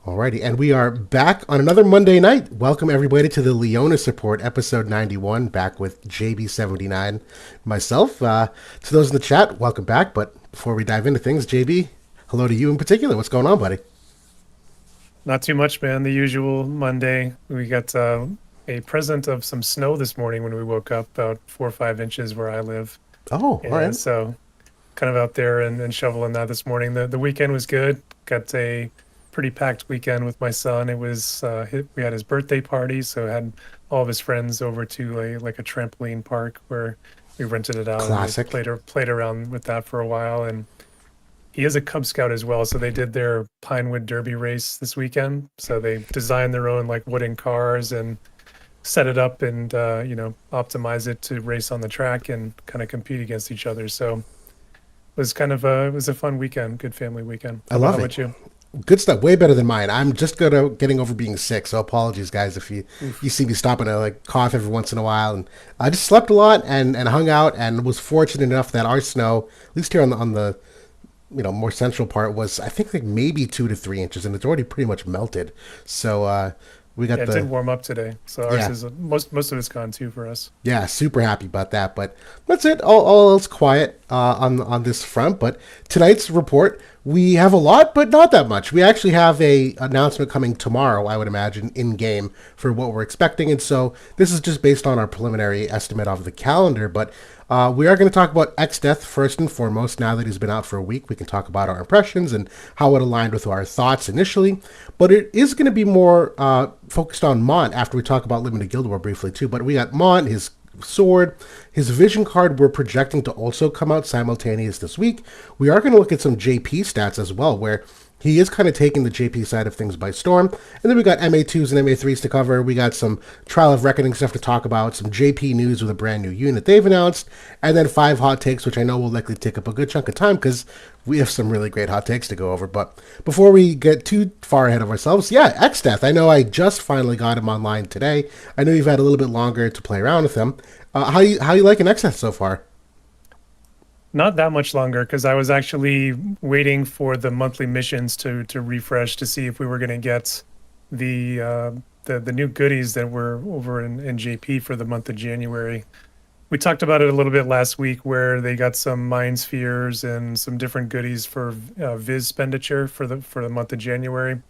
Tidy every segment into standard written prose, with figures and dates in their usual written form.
Alrighty, and we are back on another Monday night. Welcome everybody to the Leonis Report, episode 91, back with JB79. Myself, to those in the chat, welcome back. But before we dive into things, JB, hello to you in particular. What's going on, buddy? Not too much, man. The usual Monday. We got a present of some snow this morning when we woke up, about 4 or 5 inches where I live. Oh, And all right. so kind of out there and shoveling that this morning. The weekend was good. Got a pretty packed weekend with my son. It was we had his birthday party, so had all of his friends over to a trampoline park where we rented it out Classic. and played around with that for a while. And he is a Cub Scout as well, so they did their Pinewood Derby race this weekend. So they designed their own like wooden cars and set it up and optimize it to race on the track and kind of compete against each other. So it was it was a fun weekend, good family weekend. I love How it. about you? Good stuff. Way better than mine. I'm just getting over being sick, so apologies, guys, if you Oof. see me stopping to like cough every once in a while. And I just slept a lot and hung out and was fortunate enough that our snow, at least here on the more central part, was I think like maybe 2 to 3 inches, and it's already pretty much melted. So we got Yeah, it did warm up today, so ours yeah. is most of it's gone too for us. Yeah, super happy about that. But that's it. All else quiet on this front. But tonight's report, we have a lot, but not that much. We actually have a announcement coming tomorrow, I would imagine, in game for what we're expecting. And so this is just based on our preliminary estimate of the calendar. But we are going to talk about Exdeath first and foremost. Now that he's been out for a week, we can talk about our impressions and how it aligned with our thoughts initially. But it is going to be more focused on Mont after we talk about Limited Guild War briefly too. But we got Mont, his sword, his vision card we're projecting to also come out simultaneous this week. We are going to look at some JP stats as well, where he is kind of taking the JP side of things by storm. And then we got MA2s and MA3s to cover. We got some Trial of Reckoning stuff to talk about, some JP news with a brand new unit they've announced, and then 5 hot takes, which I know will likely take up a good chunk of time because we have some really great hot takes to go over. But before we get too far ahead of ourselves, yeah, Exdeath. I know I just finally got him online today. I know you've had a little bit longer to play around with him. How you liking Exdeath so far? Not that much longer because I was actually waiting for the monthly missions to refresh to see if we were going to get the new goodies that were over in JP for the month of January. We talked about it a little bit last week where they got some mind spheres and some different goodies for Viz expenditure for the month of January.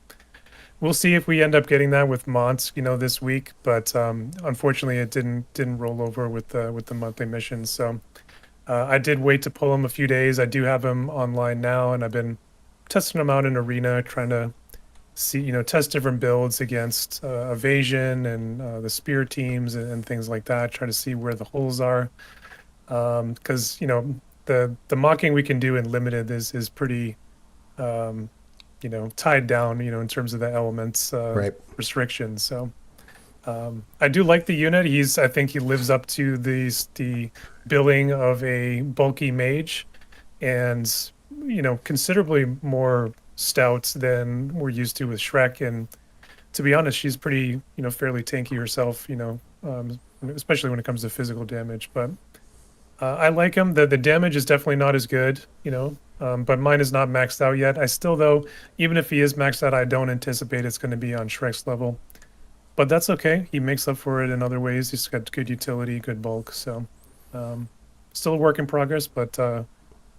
We'll see if we end up getting that with Mont, this week, but unfortunately it didn't roll over with the monthly missions. So I did wait to pull him a few days. I do have him online now, and I've been testing him out in Arena, trying to see, test different builds against evasion and the spear teams and things like that. Try to see where the holes are, because the mocking we can do in limited is pretty tied down, in terms of the elements Right. restrictions. So I do like the unit. I think he lives up to the billing of a bulky mage, and considerably more stout than we're used to with Shrek. And to be honest, she's pretty fairly tanky herself. Especially when it comes to physical damage. But I like him. The damage is definitely not as good. But mine is not maxed out yet. I still, though, even if he is maxed out, I don't anticipate it's going to be on Shrek's level. But that's okay. He makes up for it in other ways. He's got good utility, good bulk. So still a work in progress, but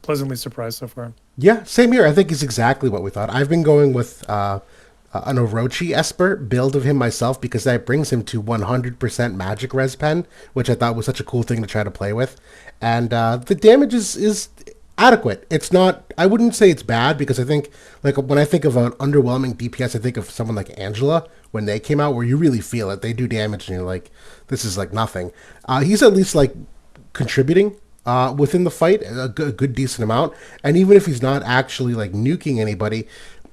pleasantly surprised so far. Yeah, same here. I think he's exactly what we thought. I've been going with an Orochi Esper build of him myself because that brings him to 100% magic res pen, which I thought was such a cool thing to try to play with. And the damage is adequate. It's not, I wouldn't say it's bad because I think, like, when I think of an underwhelming DPS, I think of someone like Angela when they came out, where you really feel it. They do damage and you're like, this is like nothing. He's at least like contributing within the fight a good decent amount. And even if he's not actually like nuking anybody,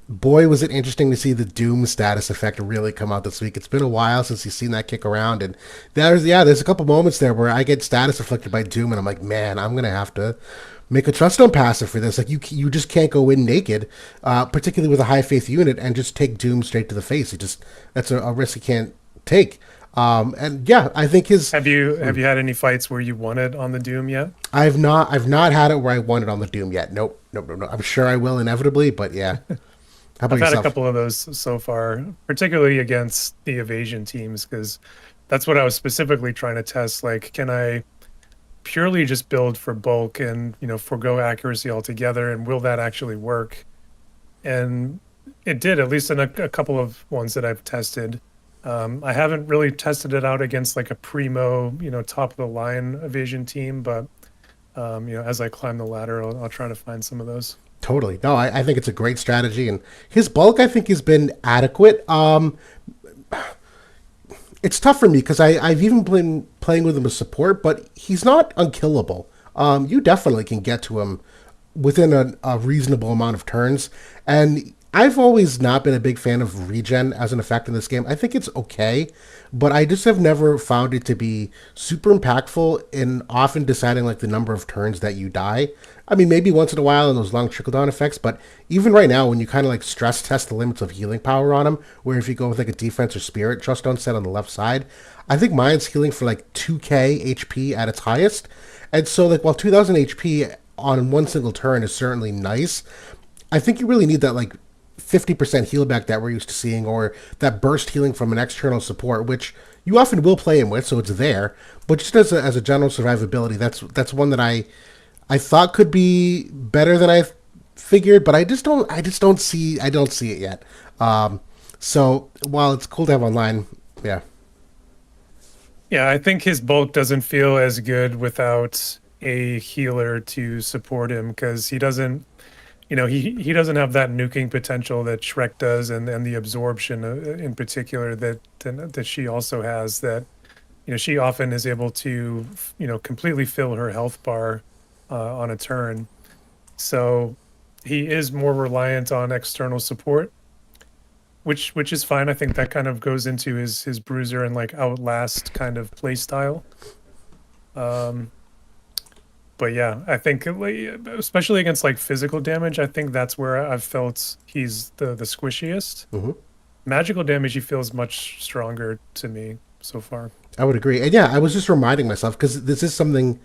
boy, was it interesting to see the Doom status effect really come out this week. It's been a while since you've seen that kick around, and there's a couple moments there where I get status afflicted by Doom, and I'm like, man, I'm gonna have to make a trust zone passive for this. Like you just can't go in naked, particularly with a high faith unit, and just take Doom straight to the face. That's a risk you can't take. And yeah, I think his. Have you had any fights where you won it on the Doom yet? I've not had it where I won it on the Doom yet. Nope. I'm sure I will inevitably, but yeah. How about I've had a yourself? couple of those so far, particularly against the evasion teams, because that's what I was specifically trying to test. Like, can I purely just build for bulk and, forego accuracy altogether, and will that actually work? And it did, at least in a couple of ones that I've tested. I haven't really tested it out against like a primo, top of the line evasion team, but as I climb the ladder, I'll try to find some of those. Totally. No, I think it's a great strategy, and his bulk I think has been adequate. It's tough for me because I've even been playing with him as support, but he's not unkillable. You definitely can get to him within a reasonable amount of turns, and I've always not been a big fan of regen as an effect in this game. I think it's okay, but I just have never found it to be super impactful in often deciding like the number of turns that you die. I mean, maybe once in a while in those long trickle down effects, but even right now, when you kind of like stress test the limits of healing power on him, where if you go with like a defense or spirit trust on set on the left side, I think mine's healing for like 2k HP at its highest. And so, like, while 2000 HP on one single turn is certainly nice, I think you really need that like 50% heal back that we're used to seeing, or that burst healing from an external support, which you often will play him with, so it's there. But just as a general survivability, that's one that I thought could be better than I figured, but I don't see it yet. So while it's cool to have online, yeah, Yeah, I think his bulk doesn't feel as good without a healer to support him because he doesn't, he doesn't have that nuking potential that Shrek does, and the absorption in particular that she also has. That she often is able to completely fill her health bar on a turn. So he is more reliant on external support, which is fine. I think that kind of goes into his bruiser and like outlast kind of play style. Um, but yeah, I think especially against like physical damage, I think that's where I've felt he's the squishiest. hmm Magical damage he feels much stronger to me so far. I would agree. And yeah, I was just reminding myself because this is something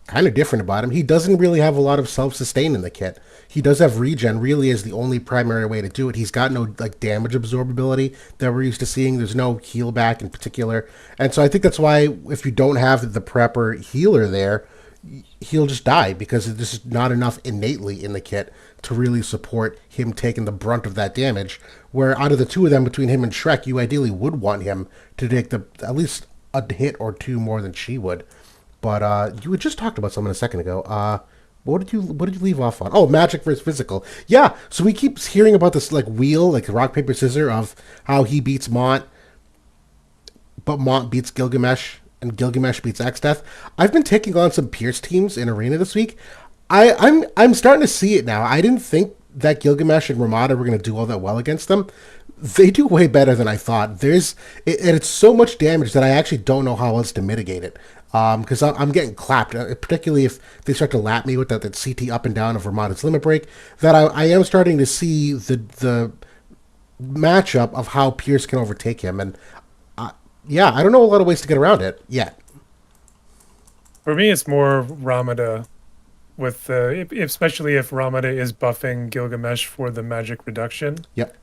kind of different about him. He doesn't really have a lot of self sustain in the kit. He does have regen, really, is the only primary way to do it. He's got no like damage absorbability that we're used to seeing. There's no heal back in particular, and so I think that's why if you don't have the prepper healer there, he'll just die because there's just not enough innately in the kit to really support him taking the brunt of that damage. Where out of the two of them, between him and Shrek, you ideally would want him to take the at least a hit or two more than she would. But you had just talked about something a second ago. What did you leave off on? Oh, magic versus physical. Yeah. So we keep hearing about this like wheel, like rock paper scissors, of how he beats Mont, but Mont beats Gilgamesh, and Gilgamesh beats Exdeath. I've been taking on some Pierce teams in Arena this week. I'm starting to see it now. I didn't think that Gilgamesh and Ramada were going to do all that well against them. They do way better than I thought. And it's so much damage that I actually don't know how else to mitigate it. Because I'm getting clapped, particularly if they start to lap me with that CT up and down of Ramada's limit break. That I am starting to see the matchup of how Pierce can overtake him, and yeah, I don't know a lot of ways to get around it yet. For me, it's more Ramada with especially if Ramada is buffing Gilgamesh for the magic reduction, Yep.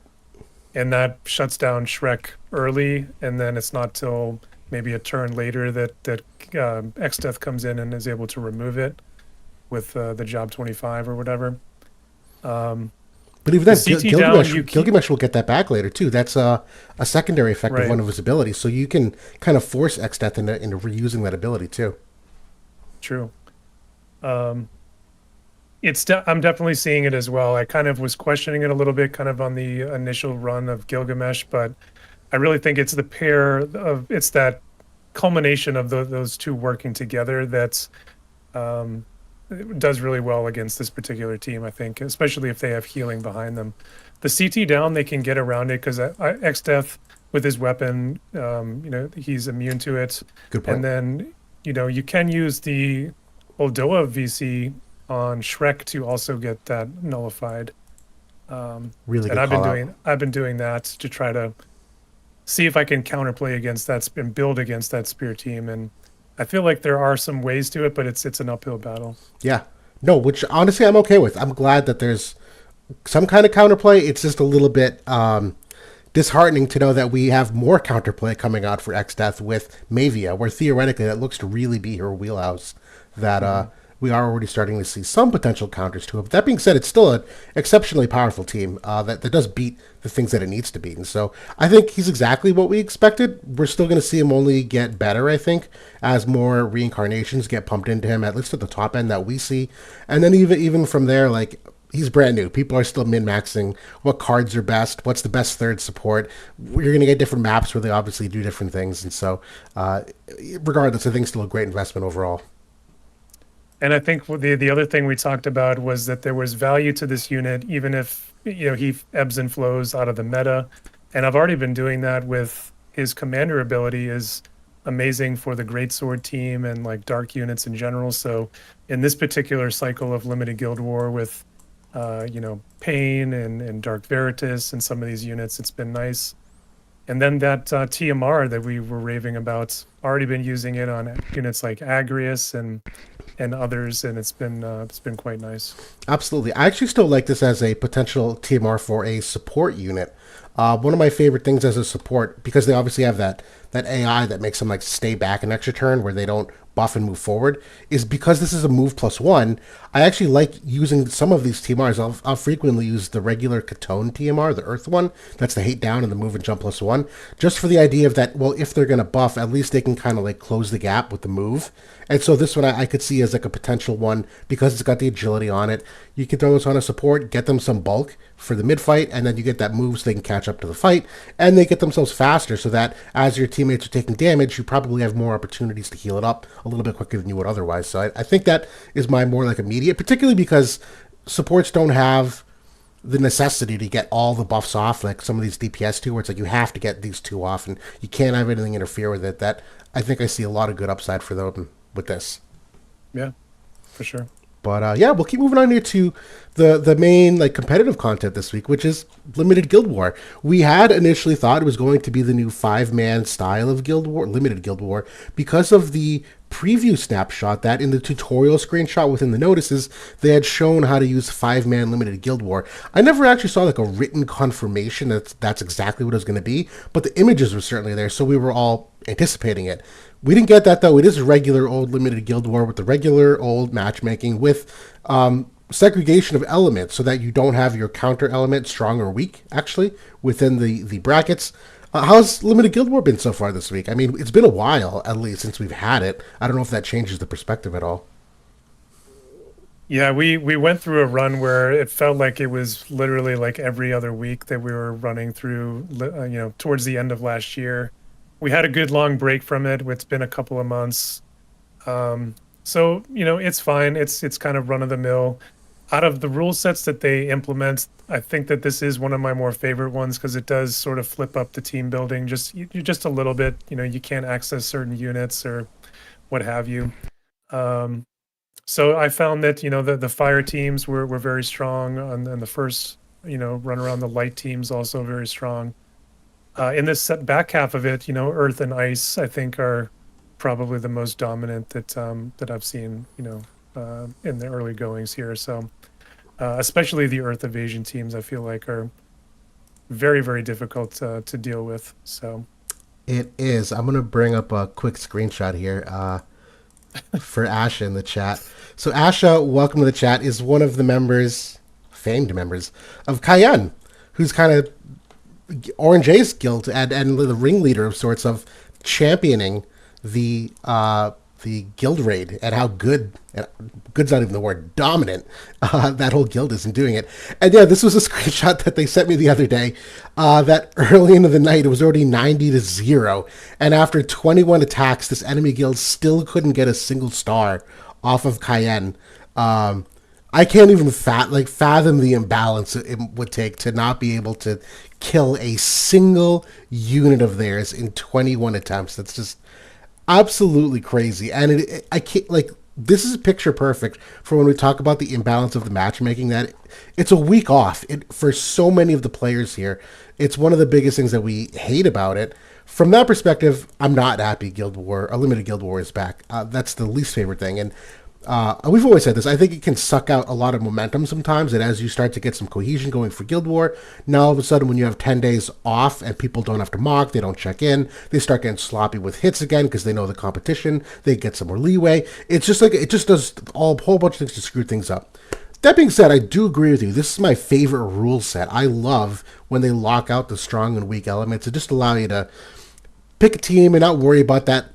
and that shuts down Shrek early, and then it's not till maybe a turn later that Exdeath comes in and is able to remove it with the job 25 or whatever. Um, But even the then, CT down, you keep Gilgamesh will get that back later too. That's a secondary effect of right. one of his abilities, so you can kind of force Exdeath into reusing that ability too. True. Um, I'm definitely seeing it as well. I kind of was questioning it a little bit, kind of on the initial run of Gilgamesh, but I really think it's the pair of it's that culmination of those two working together that's um, does really well against this particular team. I think, especially if they have healing behind them. The CT down, they can get around it because Exdeath with his weapon, he's immune to it, Good point. and then you can use the Oldoa VC on Shrek to also get that nullified. Really And good call out. I've been doing that to try to see if I can counterplay against that and build against that spear team. And I feel like there are some ways to it, but it's an uphill battle. Yeah. No, which honestly I'm okay with. I'm glad that there's some kind of counterplay. It's just a little bit disheartening to know that we have more counterplay coming out for Exdeath with Mavia, where theoretically that looks to really be her wheelhouse. That we are already starting to see some potential counters to it. But that being said, it's still an exceptionally powerful team that does beat the things that it needs to beat. And so I think he's exactly what we expected. We're still going to see him only get better, I think, as more reincarnations get pumped into him, at least at the top end that we see. And then even from there, like, he's brand new. People are still min-maxing what cards are best, what's the best third support. You're going to get different maps where they obviously do different things. And so regardless, I think it's still a great investment overall. And I think the other thing we talked about was that there was value to this unit, even if he ebbs and flows out of the meta. And I've already been doing that with his commander ability is amazing for the greatsword team and like dark units in general. So in this particular cycle of limited guild war with Pain and Dark Veritas and some of these units, it's been nice. And then that TMR that we were raving about, already been using it on units like Agrius and others, and it's been quite nice. Absolutely. I actually still like this as a potential TMR for a support unit. One of my favorite things as a support, because they obviously have that AI that makes them like stay back an extra turn where they don't buff and move forward, is because this is a move +1. I actually like using some of these TMRs. I'll frequently use the regular Catone TMR, the Earth one. That's the hate down and the move and jump +1. Just for the idea of that, well, if they're going to buff, at least they can kind of like close the gap with the move. And so this one I could see as like a potential one because it's got the agility on it. You can throw this on a support, get them some bulk for the mid fight, and then you get that move so they can catch up to the fight, and they get themselves faster so that as your teammates are taking damage, you probably have more opportunities to heal it up a little bit quicker than you would otherwise. So I think that is my more like immediate, particularly because supports don't have the necessity to get all the buffs off like some of these DPS do, where it's like you have to get these two off and you can't have anything interfere with it. That I think I see a lot of good upside for them with this. Yeah, for sure. But yeah, we'll keep moving on here to the main like competitive content this week, which is limited Guild War. We had initially thought it was going to be the new 5-man style of Guild War, limited Guild War, because of the preview snapshot that in the tutorial screenshot within the notices, they had shown how to use 5-man limited Guild War. I never actually saw like a written confirmation that that's exactly what it was going to be, but the images were certainly there, so we were all anticipating it. We didn't get that, though. It is regular old limited Guild War with the regular old matchmaking with segregation of elements so that you don't have your counter element strong or weak, actually, within the brackets. How's limited Guild War been so far this week? I mean, it's been a while, at least, since we've had it. I don't know if that changes the perspective at all. Yeah, we went through a run where it felt like it was literally like every other week that we were running through, towards the end of last year. We had a good long break from it. It's been a couple of months. So, it's fine. It's kind of run of the mill. Out of the rule sets that they implement, I think that this is one of my more favorite ones because it does sort of flip up the team building just a little bit. You can't access certain units or what have you. So I found that, the fire teams were very strong and the first, run around. The light teams also very strong. In this back half of it, earth and ice, I think, are probably the most dominant that I've seen, in the early goings here. So especially the earth evasion teams, I feel like are very, very difficult to deal with. So it is. I'm going to bring up a quick screenshot here for Asha in the chat. So Asha, welcome to the chat, is one of the famed members of Cayenne, who's kind of Orange Ace Guild and the ringleader of sorts of championing the guild raid and how good's not even the word, dominant that whole guild is in doing it. And yeah, this was a screenshot that they sent me the other day that early into the night it was already 90-0, and after 21 attacks this enemy guild still couldn't get a single star off of Cayenne. I can't even fathom the imbalance it would take to not be able to kill a single unit of theirs in 21 attempts. That's just absolutely crazy. And I can't, this is picture perfect for when we talk about the imbalance of the matchmaking, that it's a week off for so many of the players here. It's one of the biggest things that we hate about it. From that perspective, I'm not happy Guild War, a limited Guild War is back. That's the least favorite thing. And we've always said this. I think it can suck out a lot of momentum sometimes. And as you start to get some cohesion going for Guild War, now all of a sudden when you have 10 days off and people don't have to mock, they don't check in, they start getting sloppy with hits again because they know the competition, they get some more leeway. It's just like, it just does a whole bunch of things to screw things up. That being said, I do agree with you. This is my favorite rule set. I love when they lock out the strong and weak elements. It just allow you to pick a team and not worry about that.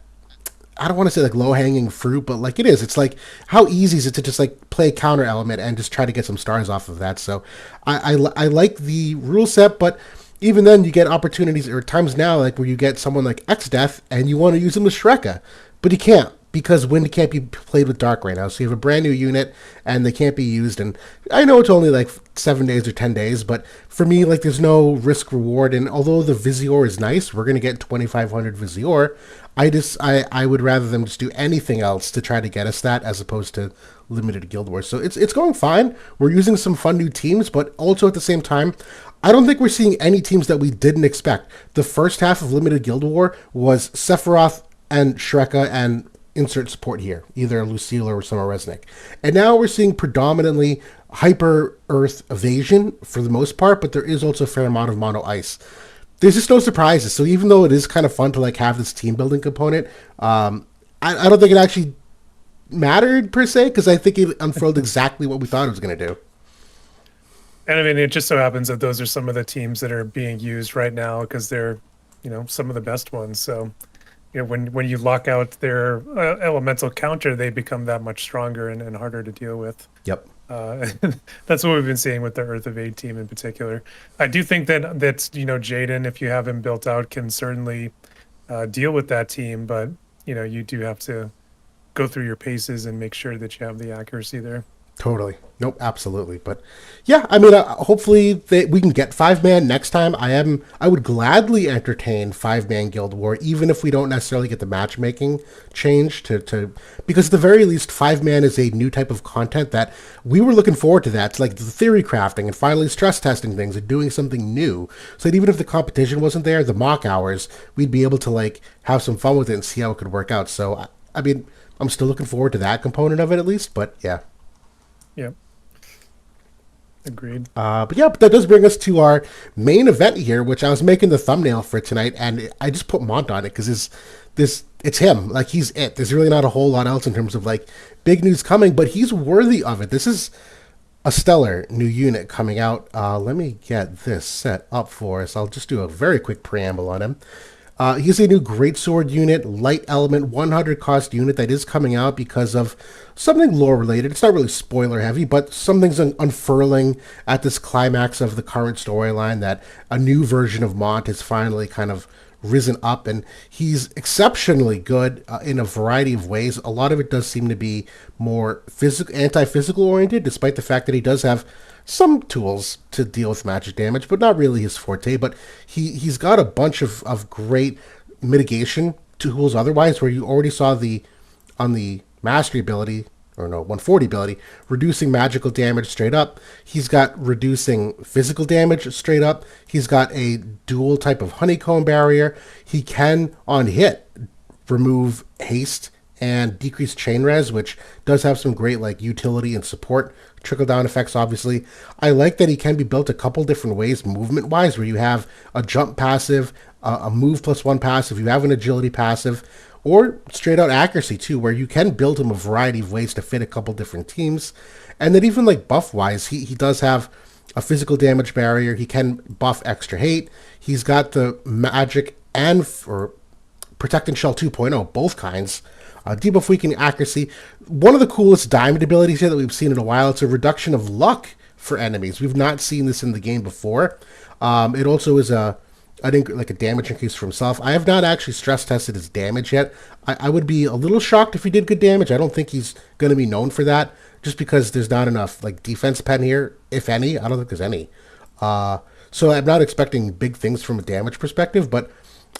I don't want to say like low-hanging fruit, but like it is. It's like, how easy is it to just like play a counter element and just try to get some stars off of that? So I like the rule set, but even then you get opportunities or times now like where you get someone like Exdeath and you want to use him with Shreka, but you can't because Wind can't be played with Dark right now. So you have a brand new unit and they can't be used. And I know it's only like 7 days or 10 days, but for me, like there's no risk reward. And although the Visior is nice, we're going to get 2,500 Visior. I would rather them just do anything else to try to get us that as opposed to limited Guild Wars. So it's going fine. We're using some fun new teams, but also at the same time, I don't think we're seeing any teams that we didn't expect. The first half of limited Guild War was Sephiroth and Shreka and insert support here, either Lucille or Summer Resnick. And now we're seeing predominantly Hyper Earth Evasion for the most part, but there is also a fair amount of Mono Ice. There's just no surprises. So even though it is kind of fun to like have this team building component, I don't think it actually mattered per se, because I think it unfurled exactly what we thought it was going to do. And I mean, it just so happens that those are some of the teams that are being used right now because they're, some of the best ones. So, when you lock out their elemental counter, they become that much stronger and harder to deal with. Yep. That's what we've been seeing with the Earth Evade team in particular. I do think that Jaden, if you have him built out, can certainly deal with that team, but you do have to go through your paces and make sure that you have the accuracy there. Totally. Nope, absolutely. But yeah, I mean, hopefully we can get 5-man next time. I would gladly entertain 5-man Guild War, even if we don't necessarily get the matchmaking change because at the very least 5-man is a new type of content that we were looking forward to. That, like the theory crafting and finally stress testing things and doing something new. So that even if the competition wasn't there, the mock hours, we'd be able to like have some fun with it and see how it could work out. So I mean, I'm still looking forward to that component of it at least, but yeah. Yep. Agreed. But that does bring us to our main event here, which I was making the thumbnail for tonight, and I just put Mont on it because it's him. Like, he's it. There's really not a whole lot else in terms of like big news coming, but he's worthy of it. This is a stellar new unit coming out. Let me get this set up for us. I'll just do a very quick preamble on him. He's a new Greatsword unit, light element, 100 cost unit that is coming out because of something lore related. It's not really spoiler heavy, but something's unfurling at this climax of the current storyline that a new version of Mont has finally kind of risen up, and he's exceptionally good in a variety of ways. A lot of it does seem to be more anti-physical oriented, despite the fact that he does have some tools to deal with magic damage, but not really his forte. But he's got a bunch of great mitigation tools otherwise, where you already saw on the mastery ability, or no, 140 ability, reducing magical damage straight up. He's got reducing physical damage straight up. He's got a dual type of honeycomb barrier. He can, on hit, remove haste and decrease chain res, which does have some great like utility and support trickle down effects. Obviously, I like that he can be built a couple different ways movement wise, where you have a jump passive, a move +1 passive, you have an agility passive, or straight out accuracy too, where you can build him a variety of ways to fit a couple different teams. And then even like buff wise, he does have a physical damage barrier. He can buff extra hate. He's got the magic or protect and shell 2.0, both kinds. Debuff weakening accuracy. One of the coolest diamond abilities here that we've seen in a while. It's a reduction of luck for enemies. We've not seen this in the game before. It also is a damage increase for himself. I have not actually stress tested his damage yet. I would be a little shocked if he did good damage. I don't think he's going to be known for that, just because there's not enough like defense pen here, if any. I don't think there's any. So I'm not expecting big things from a damage perspective, but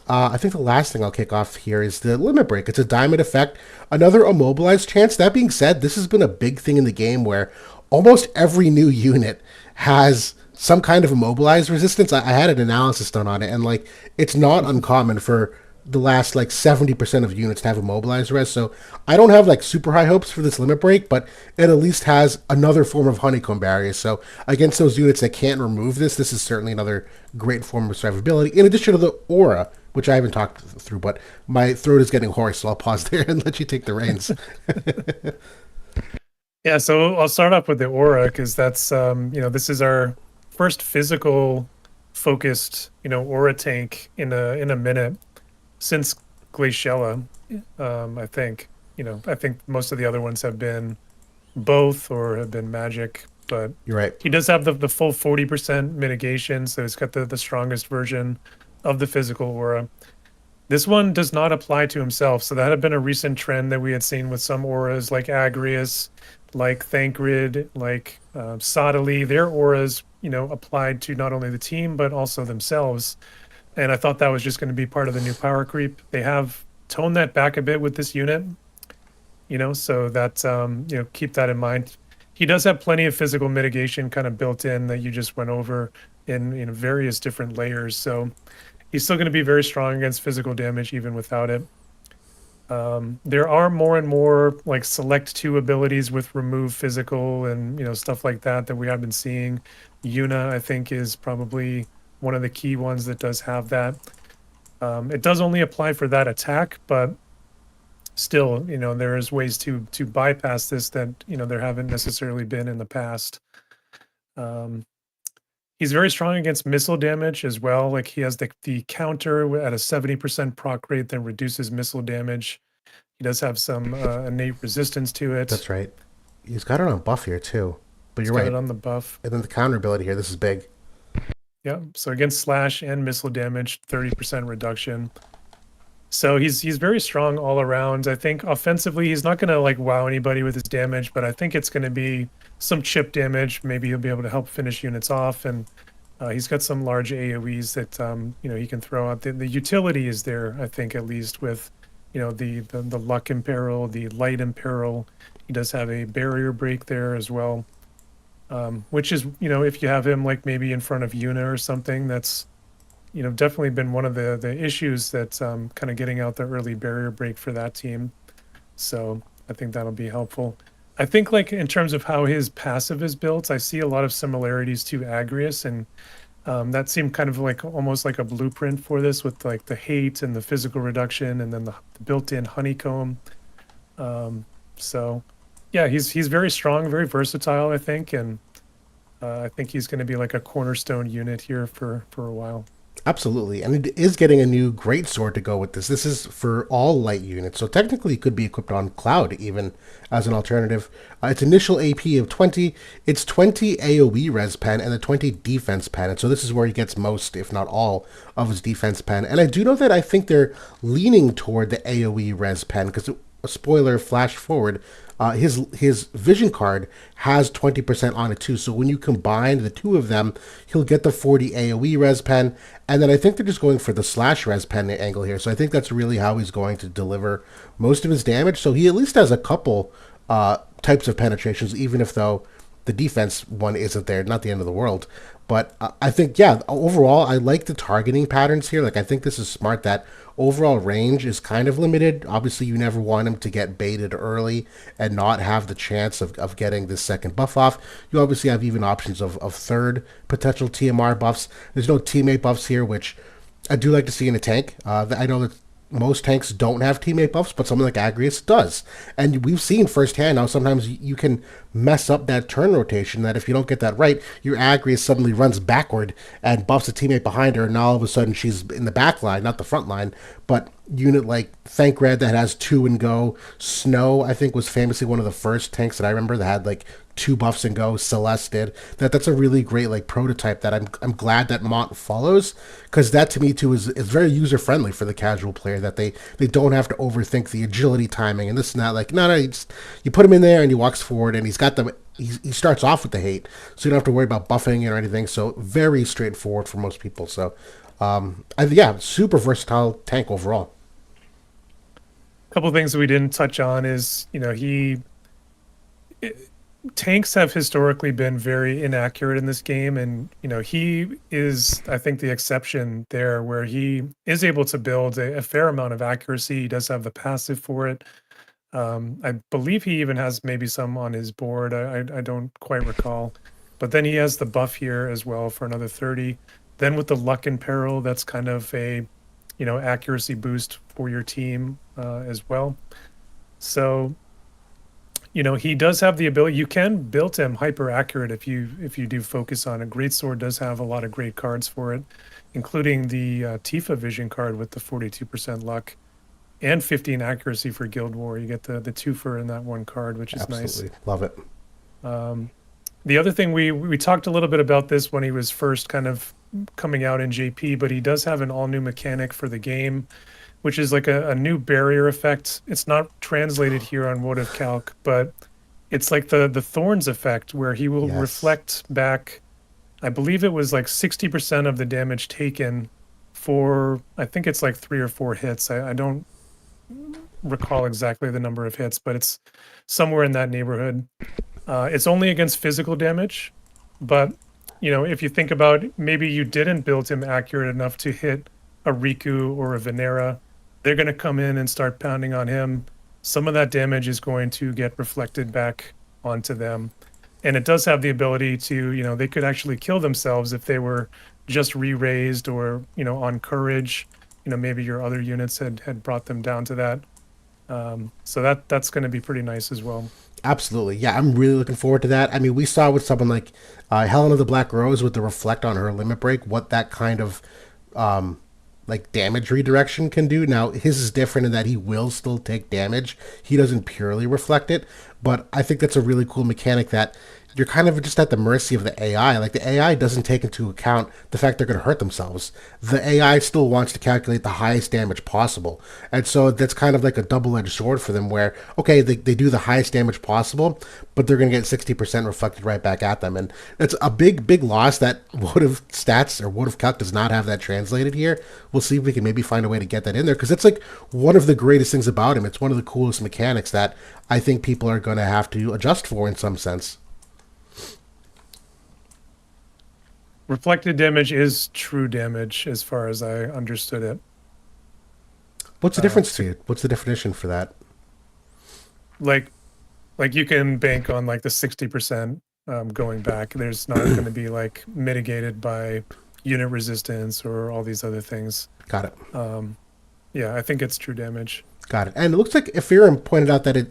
I think the last thing I'll kick off here is the limit break. It's a diamond effect, another immobilized chance. That being said, this has been a big thing in the game where almost every new unit has some kind of immobilized resistance. I had an analysis done on it, and like it's not uncommon for the last like 70% of units to have immobilized res. So I don't have like super high hopes for this limit break, but it at least has another form of honeycomb barrier. So against those units that can't remove this, this is certainly another great form of survivability. In addition to the aura, which I haven't talked through, but my throat is getting hoarse, so I'll pause there and let you take the reins. Yeah, so I'll start off with the aura because that's this is our first physical focused aura tank in a minute since Glaciella. I think I think most of the other ones have been both or have been magic, but You're right. he does have the full 40% mitigation, so he's got the strongest version of the physical aura. This one does not apply to himself, so that had been a recent trend that we had seen with some auras like Agrius, like Thancred, like Sodali. Their auras, applied to not only the team but also themselves. And I thought that was just going to be part of the new power creep. They have toned that back a bit with this unit, so that keep that in mind. He does have plenty of physical mitigation kind of built in that you just went over in various different layers. So he's still going to be very strong against physical damage even without it. There are more and more like select 2 abilities with remove physical and stuff like that we have been seeing. Yuna, I think, is probably one of the key ones that does have that. It does only apply for that attack, but still, there is ways to bypass this that there haven't necessarily been in the past. He's very strong against missile damage as well. Like he has the counter at a 70% proc rate that reduces missile damage. He does have some innate resistance to it. That's right. He's got it on buff here too. But you're Got right. it on the buff. And then the counter ability here, this is big. Yeah. So against slash and missile damage, 30% reduction. So he's very strong all around. I think offensively, he's not going to like wow anybody with his damage, but I think it's going to be some chip damage. Maybe he'll be able to help finish units off, and he's got some large AOE's that he can throw out. The utility is there, I think, at least with the luck imperil, the light imperil. He does have a barrier break there as well, which is if you have him like maybe in front of Yuna or something, that's definitely been one of the issues that's kind of getting out the early barrier break for that team. So I think that'll be helpful. I think like in terms of how his passive is built, I see a lot of similarities to Agrius, and that seemed kind of like almost like a blueprint for this with like the hate and the physical reduction and then the built-in honeycomb. So yeah, he's very strong, very versatile, I think, and I think he's going to be like a cornerstone unit here for a while. Absolutely. And it is getting a new great sword to go with this. This is for all light units. So technically it could be equipped on Cloud even as an alternative. Its initial AP of 20. It's 20 AoE res pen and a 20 defense pen. And so this is where he gets most, if not all, of his defense pen. And I do know that I think they're leaning toward the AoE res pen because, a spoiler, flash forward, his vision card has 20% on it too. So when you combine the two of them, he'll get the 40 AoE res pen. And then I think they're just going for the slash res pen angle here. So I think that's really how he's going to deliver most of his damage. So he at least has a couple types of penetrations, even if though the defense one isn't there, not the end of the world. But I think, yeah, overall, I like the targeting patterns here. Like, I think this is smart that overall range is kind of limited. Obviously, you never want him to get baited early and not have the chance of getting this second buff off. You obviously have even options of third potential TMR buffs. There's no teammate buffs here, which I do like to see in a tank. I know that most tanks don't have teammate buffs, but something like Agrius does. And we've seen firsthand how sometimes you can mess up that turn rotation, that if you don't get that right, your Agrius suddenly runs backward and buffs a teammate behind her, and now all of a sudden she's in the back line, not the front line. But unit like Thancred that has 2 and go, Snow, I think, was famously one of the first tanks that I remember that had like 2 buffs and go. Celeste did. That's a really great like prototype that I'm glad that Mont follows, because that to me too is very user friendly for the casual player, that they don't have to overthink the agility timing and this and that. Like no, you put him in there and he walks forward and he's got the he starts off with the hate, so you don't have to worry about buffing or anything. So very straightforward for most people. So yeah, super versatile tank overall. A couple of things that we didn't touch on is tanks have historically been very inaccurate in this game, and he is, I think, the exception there, where he is able to build a fair amount of accuracy. He does have the passive for it. I believe he even has maybe some on his board. I don't quite recall, but then he has the buff here as well for another 30. Then with the luck and peril, that's kind of a accuracy boost for your team as well. So he does have the ability. You can build him hyper accurate if you do focus on it. Greatsword does have a lot of great cards for it, including the Tifa Vision card with the 42% luck and 15 accuracy for Guild War. You get the twofer in that one card, which is Absolutely. nice. Love it. The other thing, we talked a little bit about this when he was first kind of coming out in JP, but he does have an all new mechanic for the game, which is like a new barrier effect. It's not translated here on Votive Calc, but it's like the Thorns effect, where he will reflect back, I believe it was like 60% of the damage taken for, I think it's like 3 or 4 hits. I don't recall exactly the number of hits, but it's somewhere in that neighborhood. It's only against physical damage, but if you think about it, maybe you didn't build him accurate enough to hit a Riku or a Venera, they're going to come in and start pounding on him. Some of that damage is going to get reflected back onto them. And it does have the ability to, they could actually kill themselves if they were just re-raised or, on courage. Maybe your other units had brought them down to that. So that's going to be pretty nice as well. Absolutely. Yeah, I'm really looking forward to that. I mean, we saw with someone like Helen of the Black Rose with the reflect on her limit break, what that kind of like damage redirection can do. Now, his is different in that he will still take damage. He doesn't purely reflect it, but I think that's a really cool mechanic that you're kind of just at the mercy of the AI. Like, the AI doesn't take into account the fact they're going to hurt themselves. The AI still wants to calculate the highest damage possible. And so that's kind of like a double-edged sword for them where, okay, they do the highest damage possible, but they're going to get 60% reflected right back at them. And that's a big, big loss that Votive Stats or Votive Calc does not have that translated here. We'll see if we can maybe find a way to get that in there, because it's like one of the greatest things about him. It's one of the coolest mechanics that I think people are going to have to adjust for in some sense. Reflected damage is true damage, as far as I understood it. What's the difference to you? What's the definition for that? Like you can bank on like the 60% going back. There's not going to be like mitigated by unit resistance or all these other things. Got it. Yeah, I think it's true damage. Got it. And it looks like Ethereum pointed out that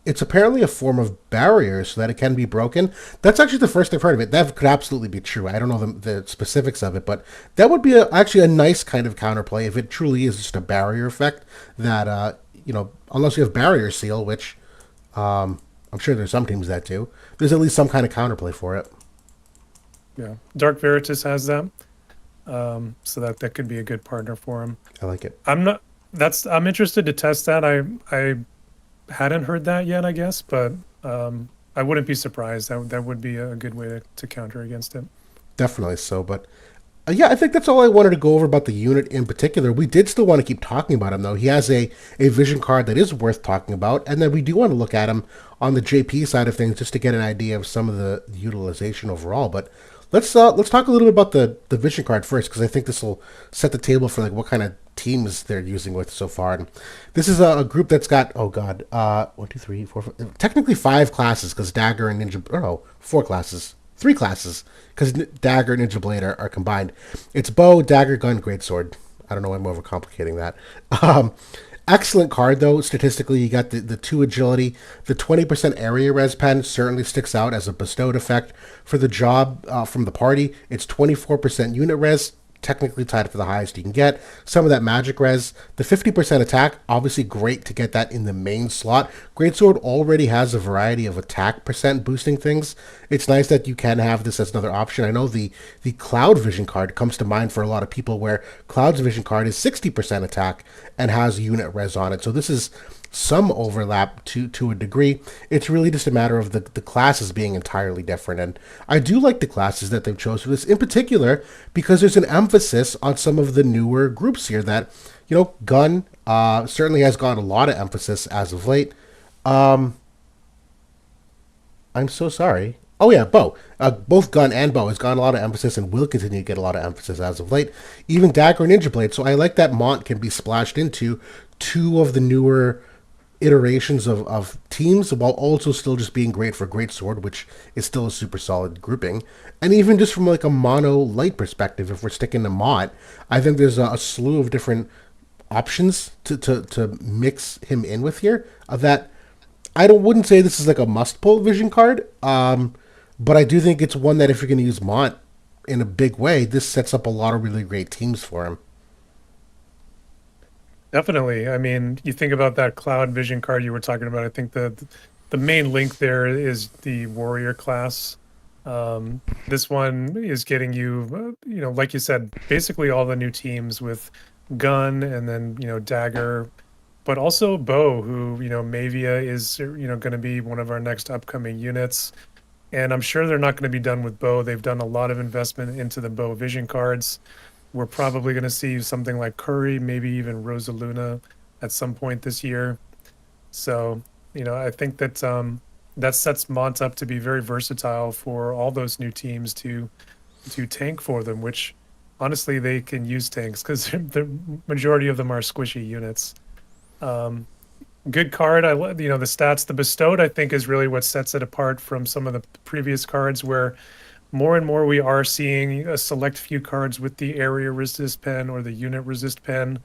it's apparently a form of barrier so that it can be broken. That's actually the first I've heard of it. That could absolutely be true. I don't know the specifics of it, but that would be actually a nice kind of counterplay if it truly is just a barrier effect that, unless you have barrier seal, which I'm sure there's some teams that do, there's at least some kind of counterplay for it. Yeah. Dark Veritas has that. So that could be a good partner for him. I like it. I'm interested to test that. I hadn't heard that yet, I guess, but I wouldn't be surprised. That would be a good way to counter against it. Definitely so, but yeah, I think that's all I wanted to go over about the unit in particular. We did still want to keep talking about him, though. He has a vision card that is worth talking about, and then we do want to look at him on the JP side of things just to get an idea of some of the utilization overall. But let's talk a little bit about the vision card first, because I think this will set the table for like what kind of teams they're using with so far. And this is a group that's got 1, 2, 3, 4, 5, technically 5 classes, because Dagger and Ninja, 4 classes, 3 classes, because Dagger and Ninja Blade are combined. It's Bow, Dagger, Gun, Greatsword. I don't know why I'm overcomplicating that. Excellent card, though. Statistically, you got the 2 agility. The 20% area res pen certainly sticks out as a bestowed effect for the job from the party. It's 24% unit res, technically tied for the highest you can get. Some of that magic res. The 50% attack, obviously great to get that in the main slot. Greatsword already has a variety of attack percent boosting things. It's nice that you can have this as another option. I know the Cloud Vision card comes to mind for a lot of people, where Cloud's Vision card is 60% attack and has unit res on it. So this is some overlap to a degree. It's really just a matter of the classes being entirely different. And I do like the classes that they've chosen for this, in particular because there's an emphasis on some of the newer groups here that, Gun certainly has gotten a lot of emphasis as of late. I'm so sorry. Oh yeah, bow. Both gun and bow has gotten a lot of emphasis and will continue to get a lot of emphasis as of late. Even dagger and ninja blade. So I like that Mont can be splashed into two of the newer iterations of teams while also still just being great for great sword, which is still a super solid grouping. And even just from like a mono light perspective, if we're sticking to Mont, I think there's a slew of different options to mix him in with here that I don't wouldn't say this is like a must pull vision card, but I do think it's one that if you're going to use Mont in a big way, this sets up a lot of really great teams for him. Definitely. I mean, you think about that cloud vision card you were talking about. I think the main link there is the warrior class. This one is getting you, like you said, basically all the new teams with gun and then dagger, but also bow. Who Mavia is going to be one of our next upcoming units, and I'm sure they're not going to be done with bow. They've done a lot of investment into the bow vision cards. We're probably going to see something like Curry, maybe even Rosaluna at some point this year. So, I think that that sets Mont up to be very versatile for all those new teams to tank for them, which honestly they can use tanks because the majority of them are squishy units. Good card. I love the stats. The bestowed I think is really what sets it apart from some of the previous cards where more and more we are seeing a select few cards with the area resist pen or the unit resist pen.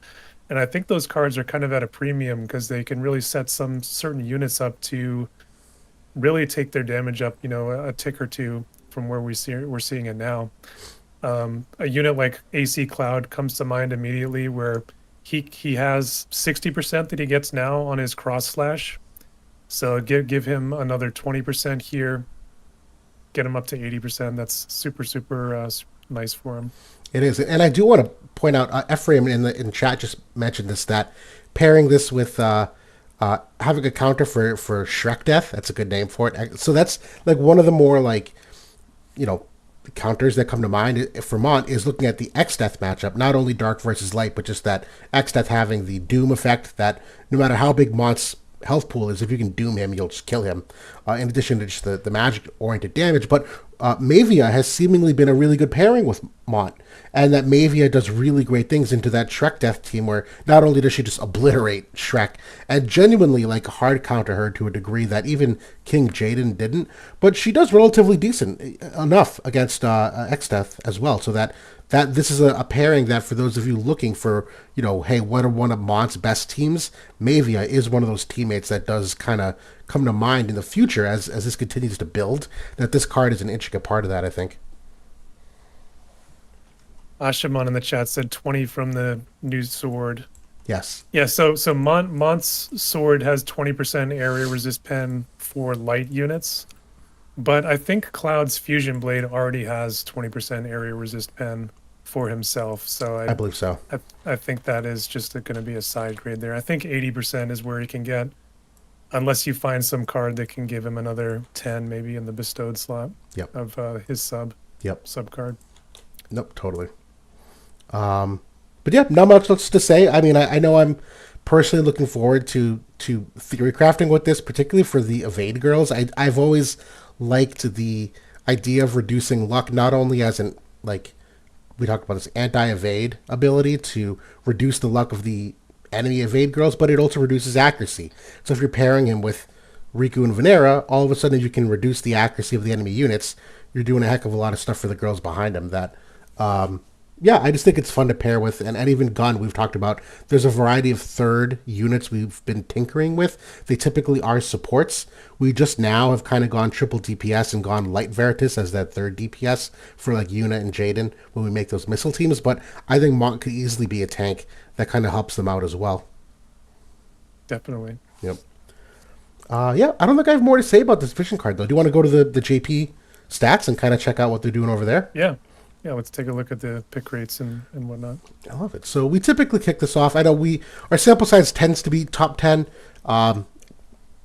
And I think those cards are kind of at a premium because they can really set some certain units up to really take their damage up, a tick or two from where we're seeing it now. A unit like AC Cloud comes to mind immediately where he has 60% that he gets now on his cross slash. So give him another 20% here. Get him up to 80%. That's super nice for him. It is, and I do want to point out Ephraim in chat just mentioned this that pairing this with having a counter for Shrek Death. That's a good name for it. So that's like one of the more like counters that come to mind for Mont is looking at the Exdeath matchup. Not only dark versus light, but just that Exdeath having the doom effect that no matter how big Mont's health pool is, if you can doom him, you'll just kill him. In addition to just the magic-oriented damage, but Mavia has seemingly been a really good pairing with Mont, and that Mavia does really great things into that Shrek Death team where not only does she just obliterate Shrek and genuinely like hard counter her to a degree that even King Jaden didn't, but she does relatively decent enough against Exdeath as well, so that this is a pairing that for those of you looking for, hey, what are one of Mont's best teams? Mavia is one of those teammates that does kind of come to mind in the future as this continues to build, that this card is an intricate part of that, I think. Ashamon in the chat said 20 from the new sword. Yes. Yeah, so Mont's sword has 20% area resist pen for light units. But I think Cloud's Fusion Blade already has 20% area resist pen for himself. So I believe so. I think that is just going to be a side grade there. I think 80% is where he can get, unless you find some card that can give him another 10 maybe in the bestowed slot of his sub card. Nope, totally. But yeah, not much else to say. I mean, I know I'm personally looking forward to theory crafting with this, particularly for the evade girls. I've always liked the idea of reducing luck, not only as an, like, we talked about this anti-evade ability to reduce the luck of the enemy evade girls, but it also reduces accuracy. So if you're pairing him with Riku and Venera, all of a sudden you can reduce the accuracy of the enemy units. You're doing a heck of a lot of stuff for the girls behind him that, I just think it's fun to pair with. And even gun, we've talked about, there's a variety of third units we've been tinkering with. They typically are supports. We just now have kind of gone triple DPS and gone light Veritas as that third DPS for like Yuna and Jaden when we make those missile teams. But I think Mont could easily be a tank that kind of helps them out as well. Definitely. Yep. I don't think I have more to say about this vision card, though. Do you want to go to the JP stats and kind of check out what they're doing over there? Yeah, let's take a look at the pick rates and whatnot. I love it. So we typically kick this off. I know our sample size tends to be top 10.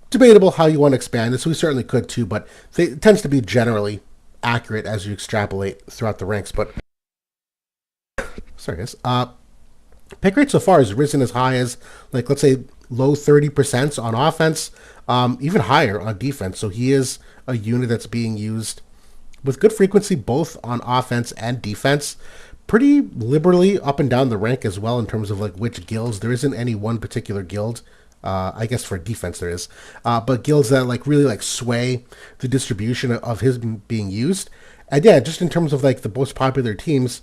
Debatable how you want to expand this. We certainly could too, but it tends to be generally accurate as you extrapolate throughout the ranks. But sorry, guys. Pick rate so far has risen as high as, like, let's say low 30% on offense, even higher on defense. So he is a unit that's being used with good frequency both on offense and defense, pretty liberally up and down the rank as well in terms of like which guilds. There isn't any one particular guild. I guess for defense there is, but guilds that like really like sway the distribution of his being used. And yeah, just in terms of like the most popular teams,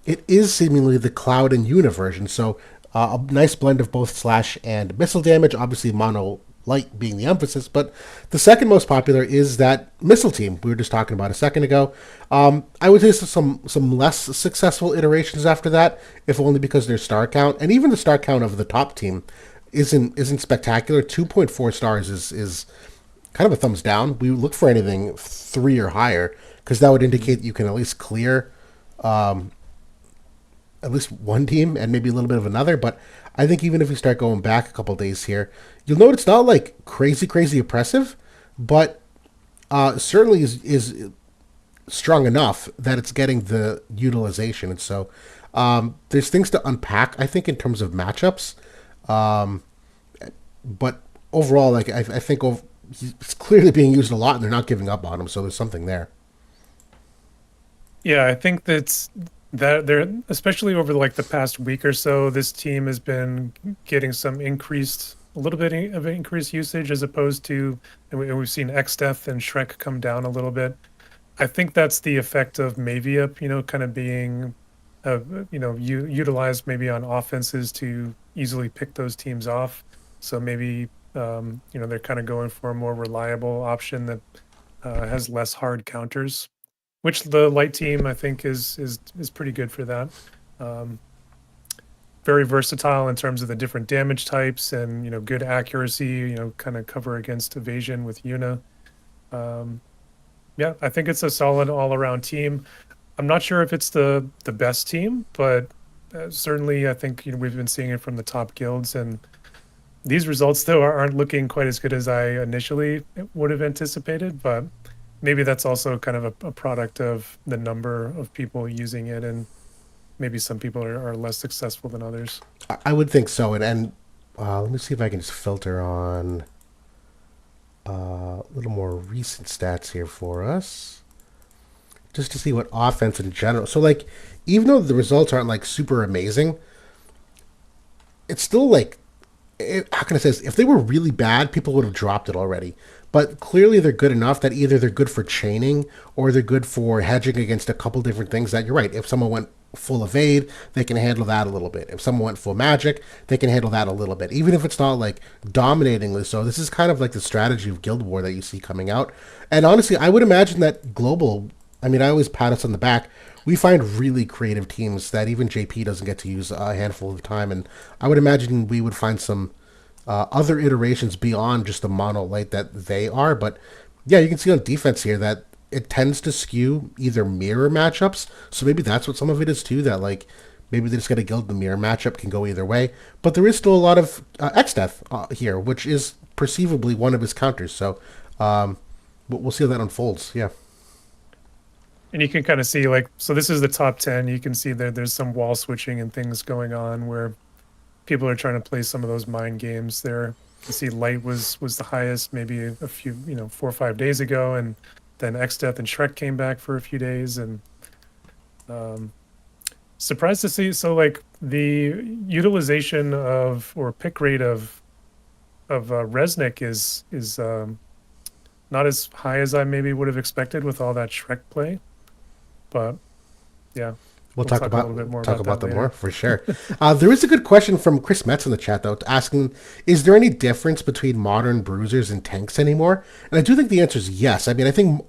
it is seemingly the Cloud and Una version. So a nice blend of both slash and missile damage. Obviously, mono light being the emphasis, but the second most popular is that missile team we were just talking about a second ago. I would say some less successful iterations after that, if only because their star count and even the star count of the top team isn't spectacular. 2.4 stars is kind of a thumbs down. We look for anything 3 or higher because that would indicate you can at least clear at least one team and maybe a little bit of another. But I think even if we start going back a couple days here, you'll note it's not like crazy oppressive, but certainly is strong enough that it's getting the utilization. And so there's things to unpack, I think, in terms of matchups. But overall, like I think it's clearly being used a lot, and they're not giving up on him. So there's something there. Yeah, I think that they're, especially over like the past week or so, this team has been getting some a little bit of increased usage as opposed to, and we've seen Exdeath and Shrek come down a little bit. I think that's the effect of Mavia, kind of being, utilized maybe on offenses to easily pick those teams off. So maybe, they're kind of going for a more reliable option that has less hard counters, which the light team I think is pretty good for that. Um, Very versatile in terms of the different damage types and good accuracy. Kind of cover against evasion with Una. Um, yeah, I think it's a solid all around team. I'm not sure if it's the best team, but certainly I think we've been seeing it from the top guilds, and these results though aren't looking quite as good as I initially would have anticipated. But maybe that's also kind of a product of the number of people using it, and maybe some people are less successful than others. I would think so. And let me see if I can just filter on a little more recent stats here for us, just to see what offense in general. So like, even though the results aren't like super amazing, it's still like, how can I say this? If they were really bad, people would have dropped it already. But clearly, they're good enough that either they're good for chaining or they're good for hedging against a couple different things. That you're right. If someone went full evade, they can handle that a little bit. If someone went full magic, they can handle that a little bit. Even if it's not like dominatingly so. This is kind of like the strategy of Guild War that you see coming out. And honestly, I would imagine that global. I mean, I always pat us on the back. We find really creative teams that even JP doesn't get to use a handful of the time, and I would imagine we would find some other iterations beyond just the mono light that they are. But yeah, you can see on defense here that it tends to skew either mirror matchups. So maybe that's what some of it is too. That like maybe they just got a guild. The mirror matchup can go either way. But there is still a lot of Exdeath here, which is perceivably one of his counters. So we'll see how that unfolds. Yeah. And you can kind of see like, so this is the top 10. You can see that there's some wall switching and things going on where people are trying to play some of those mind games there. You see light was the highest maybe a few, 4 or 5 days ago, and then Exdeath and Shrek came back for a few days, and surprised to see. So like the utilization of or pick rate of Resnick is not as high as I maybe would have expected with all that Shrek play. But yeah, We'll talk a about little bit more talk about about that that later. more for sure. There is a good question from Chris Metz in the chat though, asking, "Is there any difference between modern bruisers and tanks anymore?" And I do think the answer is yes. I mean, I think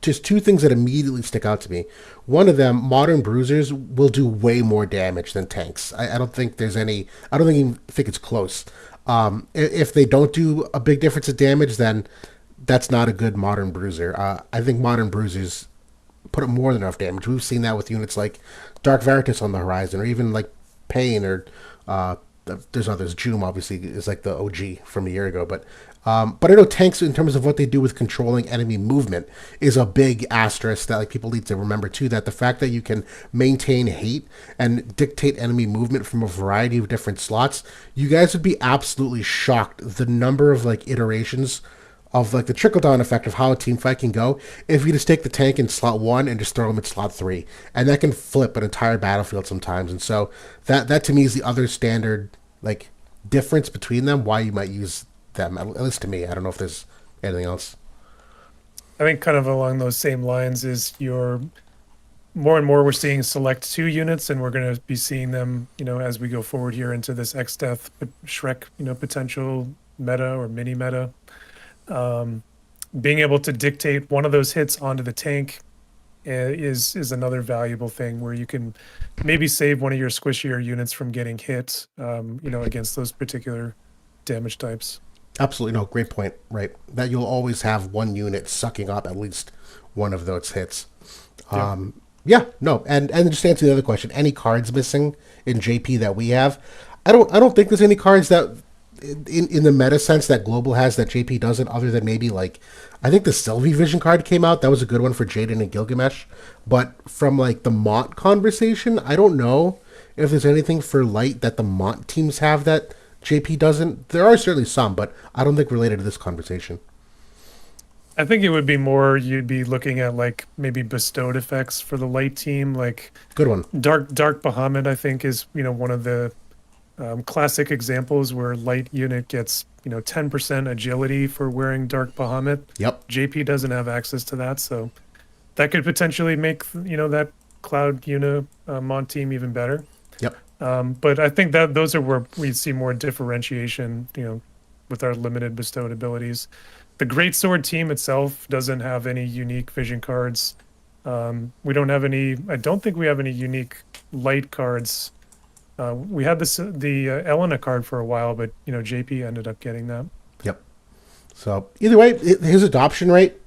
just two things that immediately stick out to me. One of them, modern bruisers will do way more damage than tanks. I don't think there's any. I don't even think it's close. If they don't do a big difference of damage, then that's not a good modern bruiser. I think modern bruisers put up more than enough damage. We've seen that with units like Dark Veritas on the horizon, or even like Pain or there's others. Joom obviously is like the OG from a year ago, but I know tanks in terms of what they do with controlling enemy movement is a big asterisk that like people need to remember too. That the fact that you can maintain hate and dictate enemy movement from a variety of different slots, you guys would be absolutely shocked the number of like iterations of like the trickle down effect of how a team fight can go if you just take the tank in slot 1 and just throw them in slot 3, and that can flip an entire battlefield sometimes. And so that to me is the other standard like difference between them, why you might use them, at least to me. I don't know if there's anything else. I think kind of along those same lines is your more and more we're seeing select 2 units, and we're going to be seeing them, as we go forward here into this Exdeath Shrek, potential meta or mini meta. Being able to dictate one of those hits onto the tank is another valuable thing where you can maybe save one of your squishier units from getting hit, against those particular damage types. Absolutely, no, great point. Right, that you'll always have one unit sucking up at least one of those hits. Yeah, no, and just to answer the other question, any cards missing in JP that we have? I don't think there's any cards that in the meta sense that Global has that JP doesn't, other than maybe like I think the Sylvie Vision card came out. That was a good one for Jaden and Gilgamesh. But from like the Mont conversation, I don't know if there's anything for Light that the Mont teams have that JP doesn't. There are certainly some, but I don't think related to this conversation. I think it would be more you'd be looking at like maybe bestowed effects for the Light team, like good one. Dark Bahamut, I think is one of the classic examples where Light unit gets 10% agility for wearing Dark Bahamut. Yep. JP doesn't have access to that, so that could potentially make that Cloud Mont team even better. Yep. But I think that those are where we see more differentiation, with our limited bestowed abilities. The Greatsword team itself doesn't have any unique vision cards. We don't have any. I don't think we have any unique Light cards. We had the Elena card for a while, but JP ended up getting that. Yep. So either way, his adoption rate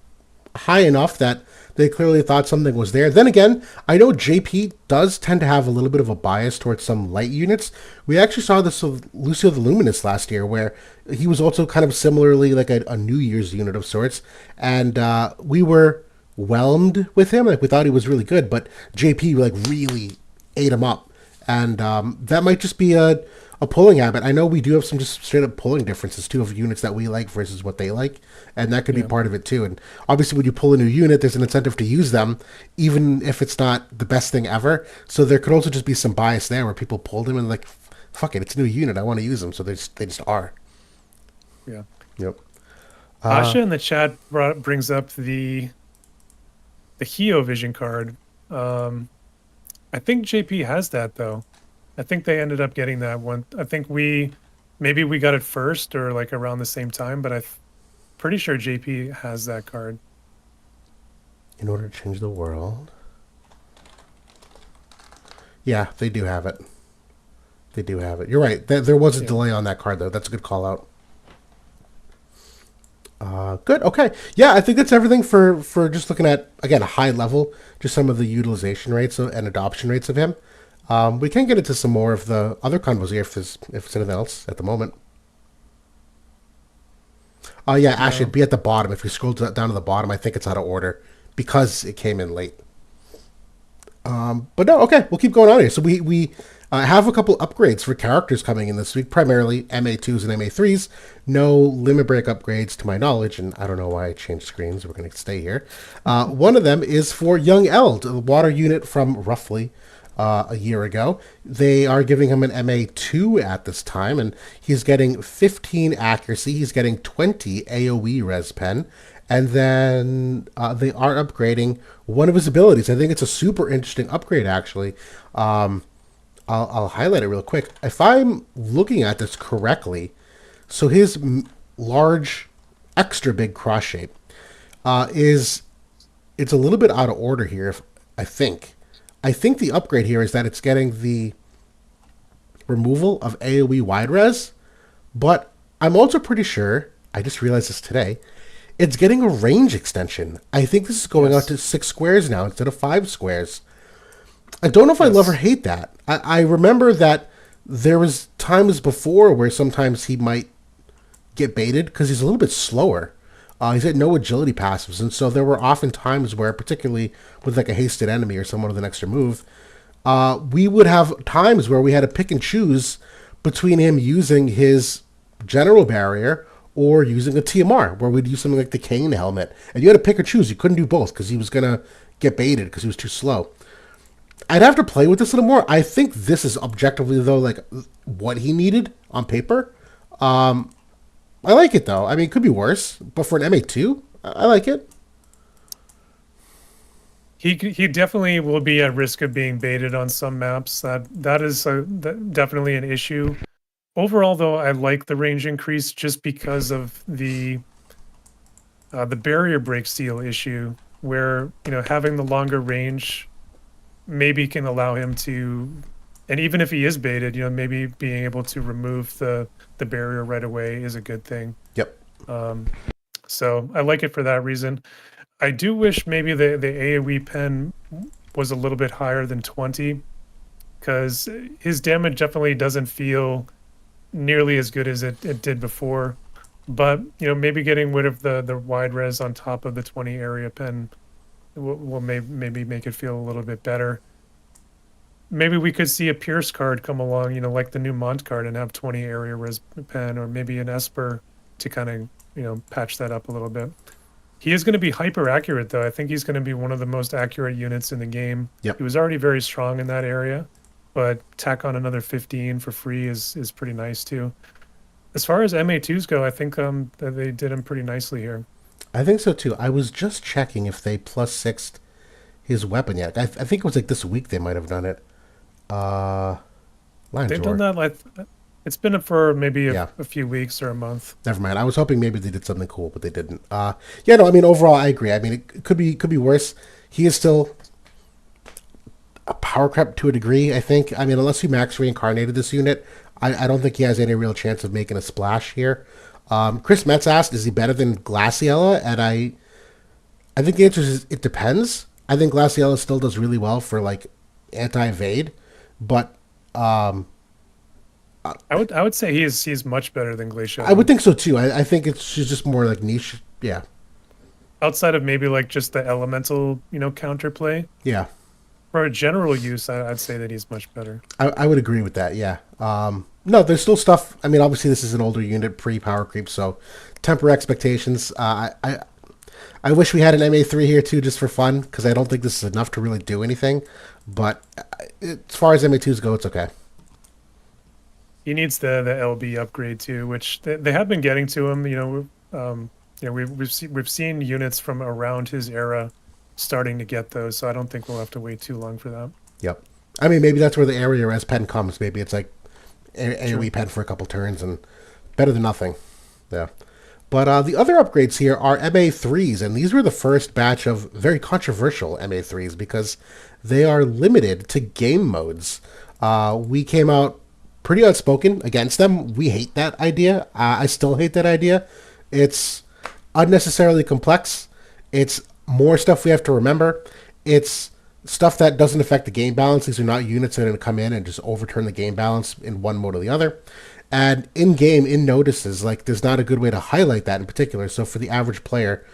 high enough that they clearly thought something was there. Then again, I know JP does tend to have a little bit of a bias towards some Light units. We actually saw this with Lucio the Luminous last year, where he was also kind of similarly like a New Year's unit of sorts, and we were whelmed with him. Like we thought he was really good, but JP like really ate him up. And that might just be a pulling habit. I know we do have some just straight up pulling differences too of units that we like versus what they like, and that could be part of it too. And obviously when you pull a new unit, there's an incentive to use them, even if it's not the best thing ever. So there could also just be some bias there where people pull them and like, fuck it, it's a new unit, I want to use them. So they just are. Yeah. Yep. Asha in the chat brings up the Hio Vision card. I think JP has that though. I think they ended up getting that one. I think maybe we got it first or like around the same time, but I'm pretty sure JP has that card. In order to change the world. Yeah, they do have it. They do have it. You're right. There was a delay on that card though. That's a good call out. Good. Okay. Yeah, I think that's everything for just looking at, again, a high level, just some of the utilization rates and adoption rates of him. We can get into some more of the other convos here if it's anything else at the moment. Yeah, Ash, it'd be at the bottom. If you scroll down to the bottom, I think it's out of order because it came in late. But no, okay, we'll keep going on here. So we have a couple upgrades for characters coming in this week, primarily MA2s and MA3s. No limit break upgrades to my knowledge, and I don't know why I changed screens. We're going to stay here. One of them is for Young Eld, a water unit from roughly a year ago. They are giving him an MA2 at this time, and he's getting 15 accuracy. He's getting 20 AoE res pen. And then they are upgrading one of his abilities. I think it's a super interesting upgrade, actually. I'll highlight it real quick. If I'm looking at this correctly, so his large, extra big cross shape it's a little bit out of order here, I think. I think the upgrade here is that it's getting the removal of AoE wide res, but I'm also pretty sure, I just realized this today, it's getting a range extension. I think this is going out to 6 squares now instead of 5 squares. I don't know if I love or hate that. I remember that there was times before where sometimes he might get baited because he's a little bit slower. He's got no agility passives, and so there were often times where, particularly with like a hasted enemy or someone with an extra move, we would have times where we had to pick and choose between him using his general barrier or using a TMR, where we'd use something like the Kane helmet, and you had to pick or choose. You couldn't do both because he was gonna get baited because he was too slow. I'd have to play with this a little more. I think this is objectively though like what he needed on paper. I like it though. I mean, it could be worse, but for an MA2, I like it. He definitely will be at risk of being baited on some maps. That is definitely an issue. Overall, though, I like the range increase just because of the barrier break seal issue, where having the longer range maybe can allow him to, and even if he is baited, maybe being able to remove the barrier right away is a good thing. Yep. So I like it for that reason. I do wish maybe the AoE pen was a little bit higher than 20, because his damage definitely doesn't feel nearly as good as it did before. But maybe getting rid of the wide res on top of the 20 area pen will maybe make it feel a little bit better. Maybe we could see a Pierce card come along, like the new Mont card, and have 20 area res pen, or maybe an Esper to kind of patch that up a little bit. He is going to be hyper accurate, though. I think he's going to be one of the most accurate units in the game. Yep. He was already very strong in that area, but tack on another 15 for free is pretty nice too. As far as MA2s go, I think that they did him pretty nicely here. I think so too. I was just checking if they plus sixed his weapon yet. I think it was like this week they might have done it. They've done that like it's been for maybe Yeah. a few weeks or a month. Never mind. I was hoping maybe they did something cool, but they didn't. Yeah, no. I mean, overall, I agree. I mean, it could be worse. He is still a power creep to a degree. I think. I mean, unless you max reincarnated this unit, I don't think he has any real chance of making a splash here. Chris Metz asked, "Is he better than Glaciella?" And I think the answer is it depends. I think Glaciella still does really well for like anti-evade, but I would say he's much better than Glacial. I would think so too. I think she's just more like niche. Yeah. Outside of maybe like just the elemental, counterplay. Yeah. For a general use, I'd say that he's much better. I would agree with that. Yeah. No, there's still stuff. I mean, obviously this is an older unit, pre-power creep, so temper expectations. I wish we had an MA3 here too, just for fun, because I don't think this is enough to really do anything. But as far as MA2s go, it's okay. He needs the LB upgrade too, which they have been getting to him. We've seen units from around his era starting to get those, so I don't think we'll have to wait too long for that. Yep. I mean, maybe that's where the area res pen comes. Maybe it's like AoE pen for a couple turns and better than nothing. Yeah. But the other upgrades here are MA3s, and these were the first batch of very controversial MA3s because they are limited to game modes. We came out pretty outspoken against them. We hate that idea. I still hate that idea. It's unnecessarily complex. It's more stuff we have to remember. It's stuff that doesn't affect the game balance. These are not units that are going to come in and just overturn the game balance in one mode or the other. And in-game, in notices, like there's not a good way to highlight that in particular. So for the average player,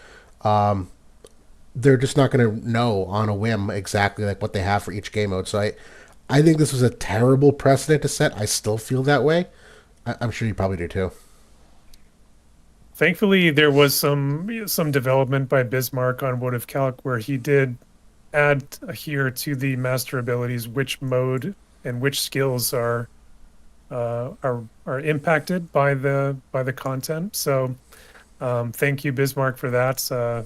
they're just not going to know on a whim exactly like what they have for each game mode. So I think this was a terrible precedent to set. I still feel that way. I'm sure you probably do too. Thankfully, there was some development by Bismarck on Votive Calc where he did add here to the master abilities which mode and which skills are impacted by the content. So thank you, Bismarck, for that.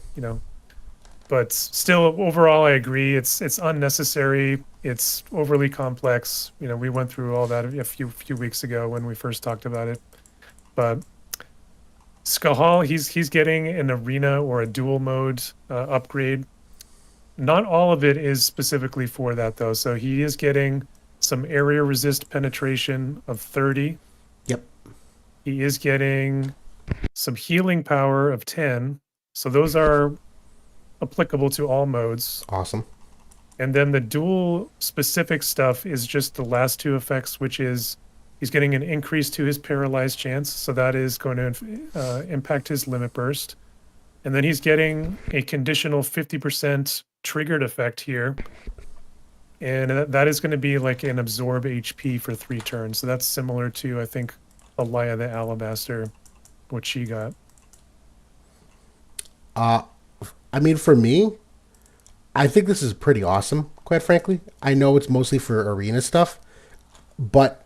But still, overall, I agree. It's unnecessary. It's overly complex. We went through all that a few weeks ago when we first talked about it. But Skahal, he's getting an arena or a dual mode upgrade. Not all of it is specifically for that though. So he is getting some area resist penetration of 30. Yep. He is getting some healing power of 10. So those are applicable to all modes. Awesome. And then the dual specific stuff is just the last two effects, which is He's getting an increase to his paralyzed chance, so that is going to impact his limit burst. And then he's getting a conditional 50% triggered effect here. And that is going to be like an absorb HP for 3 turns. So that's similar to, I think, Alaya the Alabaster, what she got. I mean, for me, I think this is pretty awesome, quite frankly. I know it's mostly for arena stuff, but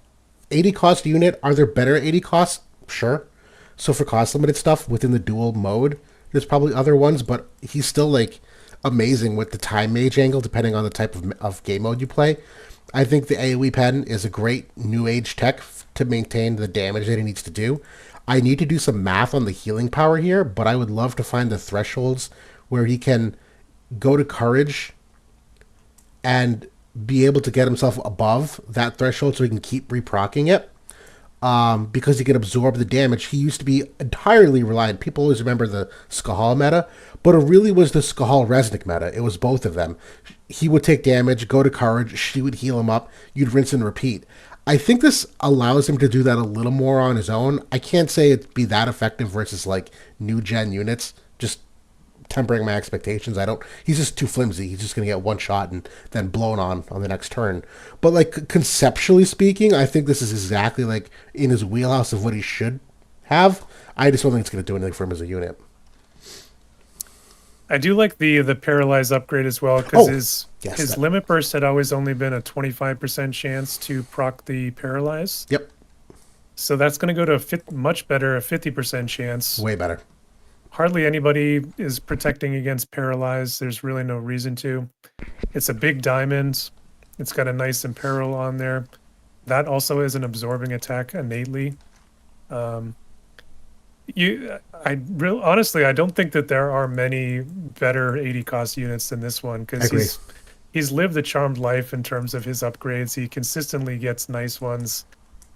80 cost unit, are there better 80 costs? Sure. So for cost limited stuff within the dual mode, there's probably other ones, but he's still like amazing with the time mage angle, depending on the type of game mode you play. I think the AoE pen is a great new age tech to maintain the damage that he needs to do. I need to do some math on the healing power here, but I would love to find the thresholds where he can go to courage and be able to get himself above that threshold so he can keep reprocking it. Because he can absorb the damage. He used to be entirely reliant. People always remember the Skahal meta, but it really was the Skahal Resnick meta. It was both of them. He would take damage, go to courage, she would heal him up, you'd rinse and repeat. I think this allows him to do that a little more on his own. I can't say it'd be that effective versus like new gen units. Just tempering my expectations. He's just too flimsy. He's just gonna get one shot and then blown on the next turn. But like conceptually speaking, I think this is exactly like in his wheelhouse of what he should have. I just don't think it's gonna do anything for him as a unit. I do like the paralyze upgrade as well, because his that. limit burst had always only been a 25% chance to proc the paralyze. Yep. So that's going to go to much better, a 50% chance. Way better. Hardly anybody is protecting against paralyze. There's really no reason to. It's a big diamond. It's got a nice imperil on there. That also is an absorbing attack innately. Honestly, I don't think that there are many better 80 cost units than this one, because he's lived a charmed life in terms of his upgrades. He consistently gets nice ones.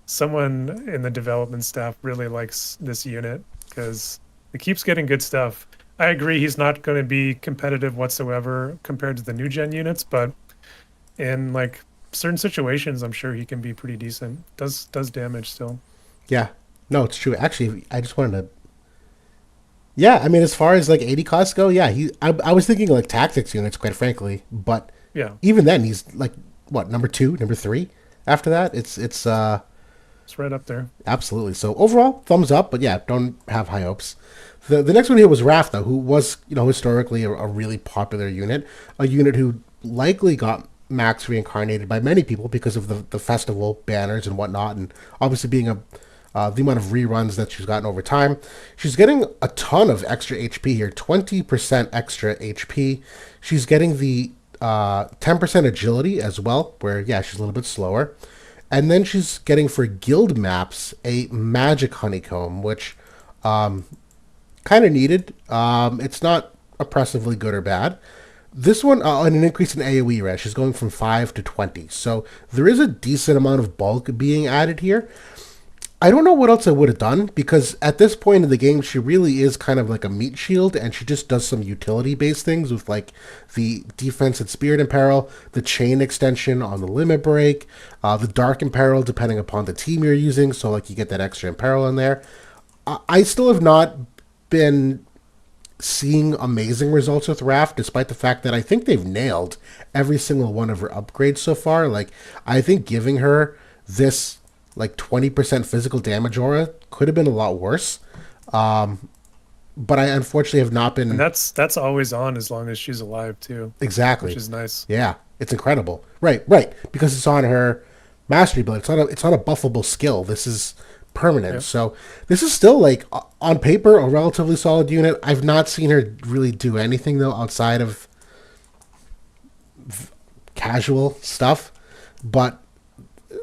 Someone in the development staff really likes this unit because it keeps getting good stuff. I agree he's not going to be competitive whatsoever compared to the new gen units, but in like certain situations, I'm sure he can be pretty decent. Does damage still. Yeah. No, it's true. Actually, I just wanted to. Yeah, I mean, as far as like 80 costs go, yeah, I was thinking like tactics units, quite frankly, but yeah, even then, he's like what, number 2, number 3. After that, it's right up there. Absolutely. So overall, thumbs up, but yeah, don't have high hopes. The next one here was Raph, though, who was historically a really popular unit, a unit who likely got max reincarnated by many people because of the festival banners and whatnot, and obviously being the amount of reruns that she's gotten over time. She's getting a ton of extra HP here, 20% extra HP. She's getting the 10% agility as well, where, yeah, she's a little bit slower. And then she's getting, for guild maps, a magic honeycomb, which kind of needed. It's not oppressively good or bad. This one, an increase in AoE res, she's going from 5 to 20. So there is a decent amount of bulk being added here. I don't know what else I would have done, because at this point in the game, she really is kind of like a meat shield, and she just does some utility-based things with like the defense and spirit imperil, the chain extension on the limit break, the dark imperil depending upon the team you're using, so like you get that extra imperil in there. I still have not been seeing amazing results with Raph, despite the fact that I think they've nailed every single one of her upgrades so far. Like, I think giving her this like 20% physical damage aura could have been a lot worse, but I unfortunately have not been. And that's always on as long as she's alive too. Exactly, which is nice. Yeah, it's incredible. Right, because it's on her mastery build. It's not a buffable skill. This is permanent. Yep. So this is still like on paper a relatively solid unit. I've not seen her really do anything though outside of casual stuff, but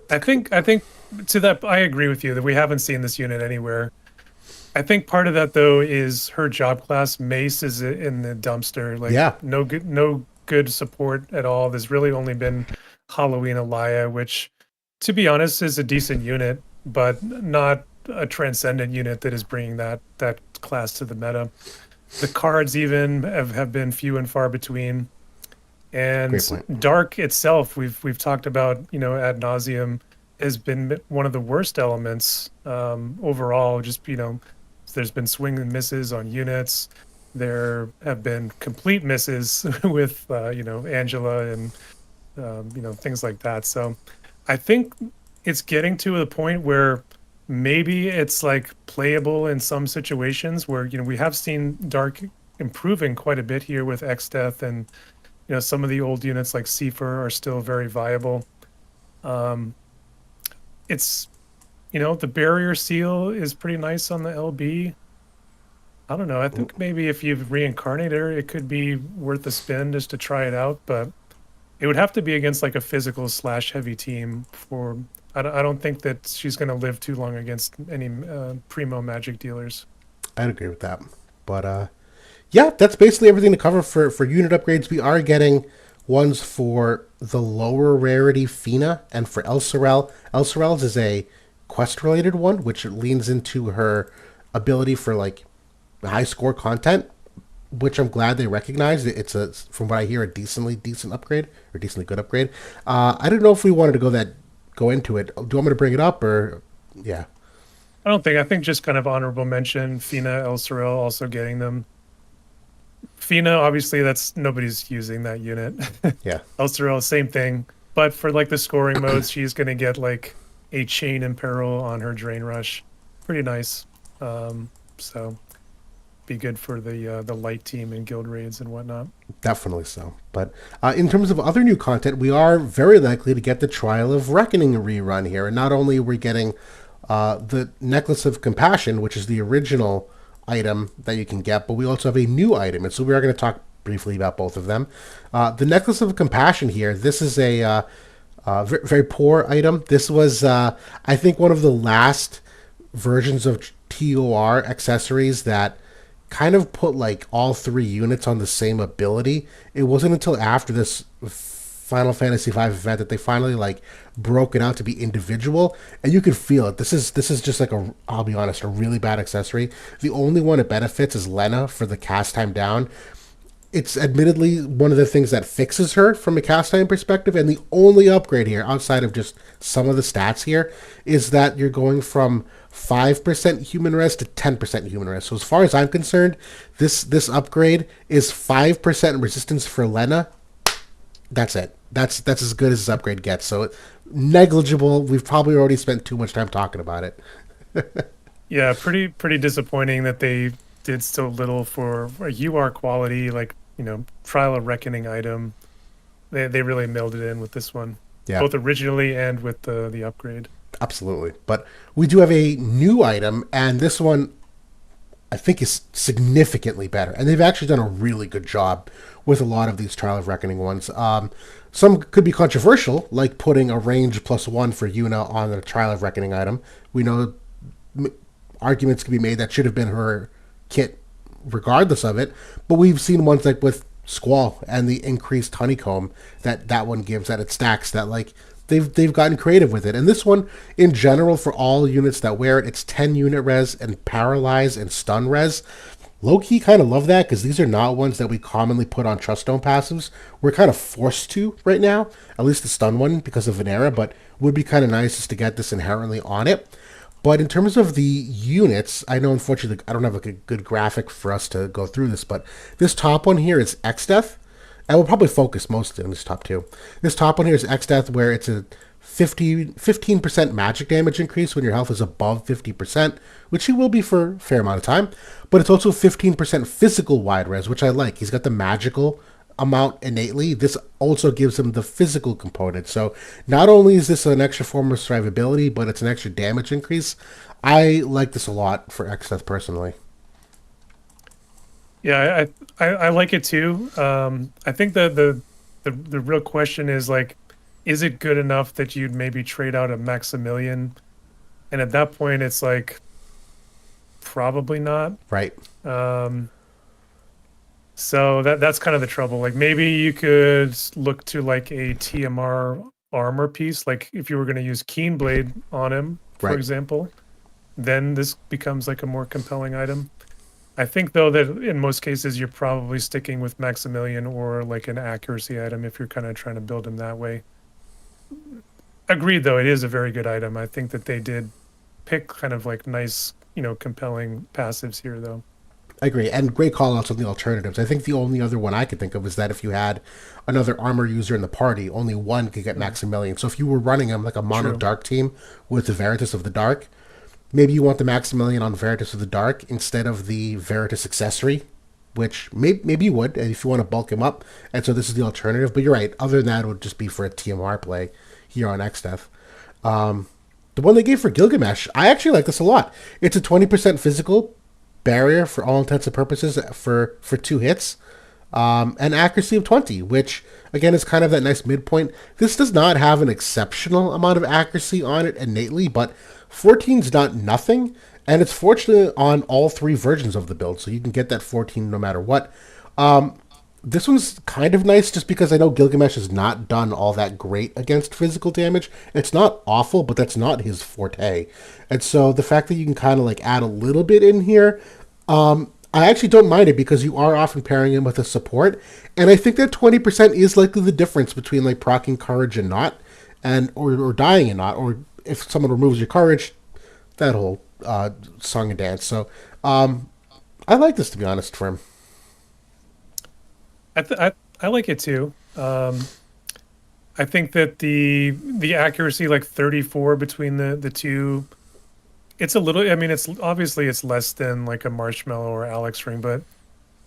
I think to that, I agree with you that we haven't seen this unit anywhere. I think part of that though is her job class. Mace is in the dumpster. Like, yeah, no good support at all. There's really only been Halloween Alaya, which, to be honest, is a decent unit, but not a transcendent unit that is bringing that class to the meta. The cards even have been few and far between. And Dark itself, we've talked about ad nauseum. has been one of the worst elements overall. Just, there's been swing and misses on units. There have been complete misses with, Angela and, things like that. So I think it's getting to the point where maybe it's like playable in some situations where, we have seen Dark improving quite a bit here with Exdeath, and, some of the old units like Seafer are still very viable. Um, it's, the barrier seal is pretty nice on the LB. I don't know. I think maybe if you've reincarnated her, it could be worth a spin just to try it out, but it would have to be against like a physical / heavy team for. I don't think that she's going to live too long against any primo magic dealers. I'd agree with that. But yeah, that's basically everything to cover for unit upgrades. We are getting ones for the lower rarity Fina and for El Sorel. El Sorel's is a quest related one, which leans into her ability for like high score content, which I'm glad they recognized. It's from what I hear, a decent upgrade or decently good upgrade. I don't know if we wanted to go into it. Do you want me to bring it up or yeah? I think just kind of honorable mention. Fina, El Sorel also getting them. Fina, obviously, that's nobody's using that unit. Yeah. El Sorel, same thing. But for like the scoring modes, she's gonna get like a chain imperil on her drain rush. Pretty nice. So be good for the light team and guild raids and whatnot. Definitely so. But in terms of other new content, we are very likely to get the Trial of Reckoning rerun here. And not only are we getting the Necklace of Compassion, which is the original item that you can get, but we also have a new item. And so we are going to talk briefly about both of them. The Necklace of Compassion here, this is a very poor item. This was, I think, one of the last versions of TOR accessories that kind of put like all 3 units on the same ability. It wasn't until after this Final Fantasy V event that they finally like broke it out to be individual, and you could feel it. This is just like I'll be honest, a really bad accessory. The only one it benefits is Lena for the cast time down. It's admittedly one of the things that fixes her from a cast time perspective, and the only upgrade here, outside of just some of the stats here, is that you're going from 5% human res to 10% human res. So as far as I'm concerned, this upgrade is 5% resistance for Lena. That's it. That's as good as this upgrade gets. So negligible. We've probably already spent too much time talking about it. Yeah, pretty disappointing that they did so little for a UR quality, like, Trial of Reckoning item. They really mailed it in with this one. Yeah. Both originally and with the upgrade. Absolutely. But we do have a new item, and this one I think is significantly better. And they've actually done a really good job with a lot of these Trial of Reckoning ones. Some could be controversial, like putting a range +1 for Yuna on the Trial of Reckoning item. We know arguments can be made that should have been her kit regardless of it, but we've seen ones like with Squall and the increased honeycomb that one gives, that it stacks, that like they've gotten creative with it. And this one, in general, for all units that wear it, it's 10 unit res and paralyze and stun res. Low-key kind of love that, because these are not ones that we commonly put on Truststone passives. We're kind of forced to right now, at least the stun one because of Venera, but would be kind of nice just to get this inherently on it. But in terms of the units, I know unfortunately I don't have like a good graphic for us to go through this, but this top one here is Exdeath. I will probably focus mostly on this top two. This top one here is Exdeath, where it's a 15% magic damage increase when your health is above 50%, which he will be for a fair amount of time. But it's also 15% physical wide res, which I like. He's got the magical amount innately. This also gives him the physical component. So not only is this an extra form of survivability, but it's an extra damage increase. I like this a lot for Exdeath personally. Yeah, I like it too. I think the real question is like, is it good enough that you'd maybe trade out a Maximilian? And at that point, it's like, probably not. Right. So that's kind of the trouble. Like maybe you could look to like a TMR armor piece, like if you were going to use Keen Blade on him, for example, then this becomes like a more compelling item. I think though that in most cases you're probably sticking with Maximilian or like an accuracy item if you're kind of trying to build him that way. Agreed, though, it is a very good item. I think that they did pick kind of like nice, compelling passives here, though. I agree, and great call outs on the alternatives. I think the only other one I could think of is that if you had another armor user in the party, only one could get Maximilian. So if you were running him like a mono True. dark team with the Veritas of the Dark, maybe you want the Maximilian on Veritas of the Dark instead of the Veritas accessory, which maybe you would if you want to bulk him up. And so this is the alternative. But you're right. Other than that, it would just be for a TMR play here on Exdeath. The one they gave for Gilgamesh, I actually like this a lot. It's a 20% physical barrier for all intents and purposes for 2 hits, and accuracy of 20, which again is kind of that nice midpoint. This does not have an exceptional amount of accuracy on it innately, but 14 is not nothing, and it's fortunately on all 3 versions of the build, so you can get that 14 no matter what. This one's kind of nice just because I know Gilgamesh has not done all that great against physical damage. It's not awful, but that's not his forte. And so the fact that you can kind of like add a little bit in here, I actually don't mind it because you are often pairing him with a support. And I think that 20% is likely the difference between like proccing courage and not, and or dying and not, or if someone removes your courage, that whole song and dance. So I like this, to be honest, for him. I like it too. I think that the accuracy, like 34 between the two, it's a little. I mean, it's obviously it's less than like a Marshmallow or Alex Ring, but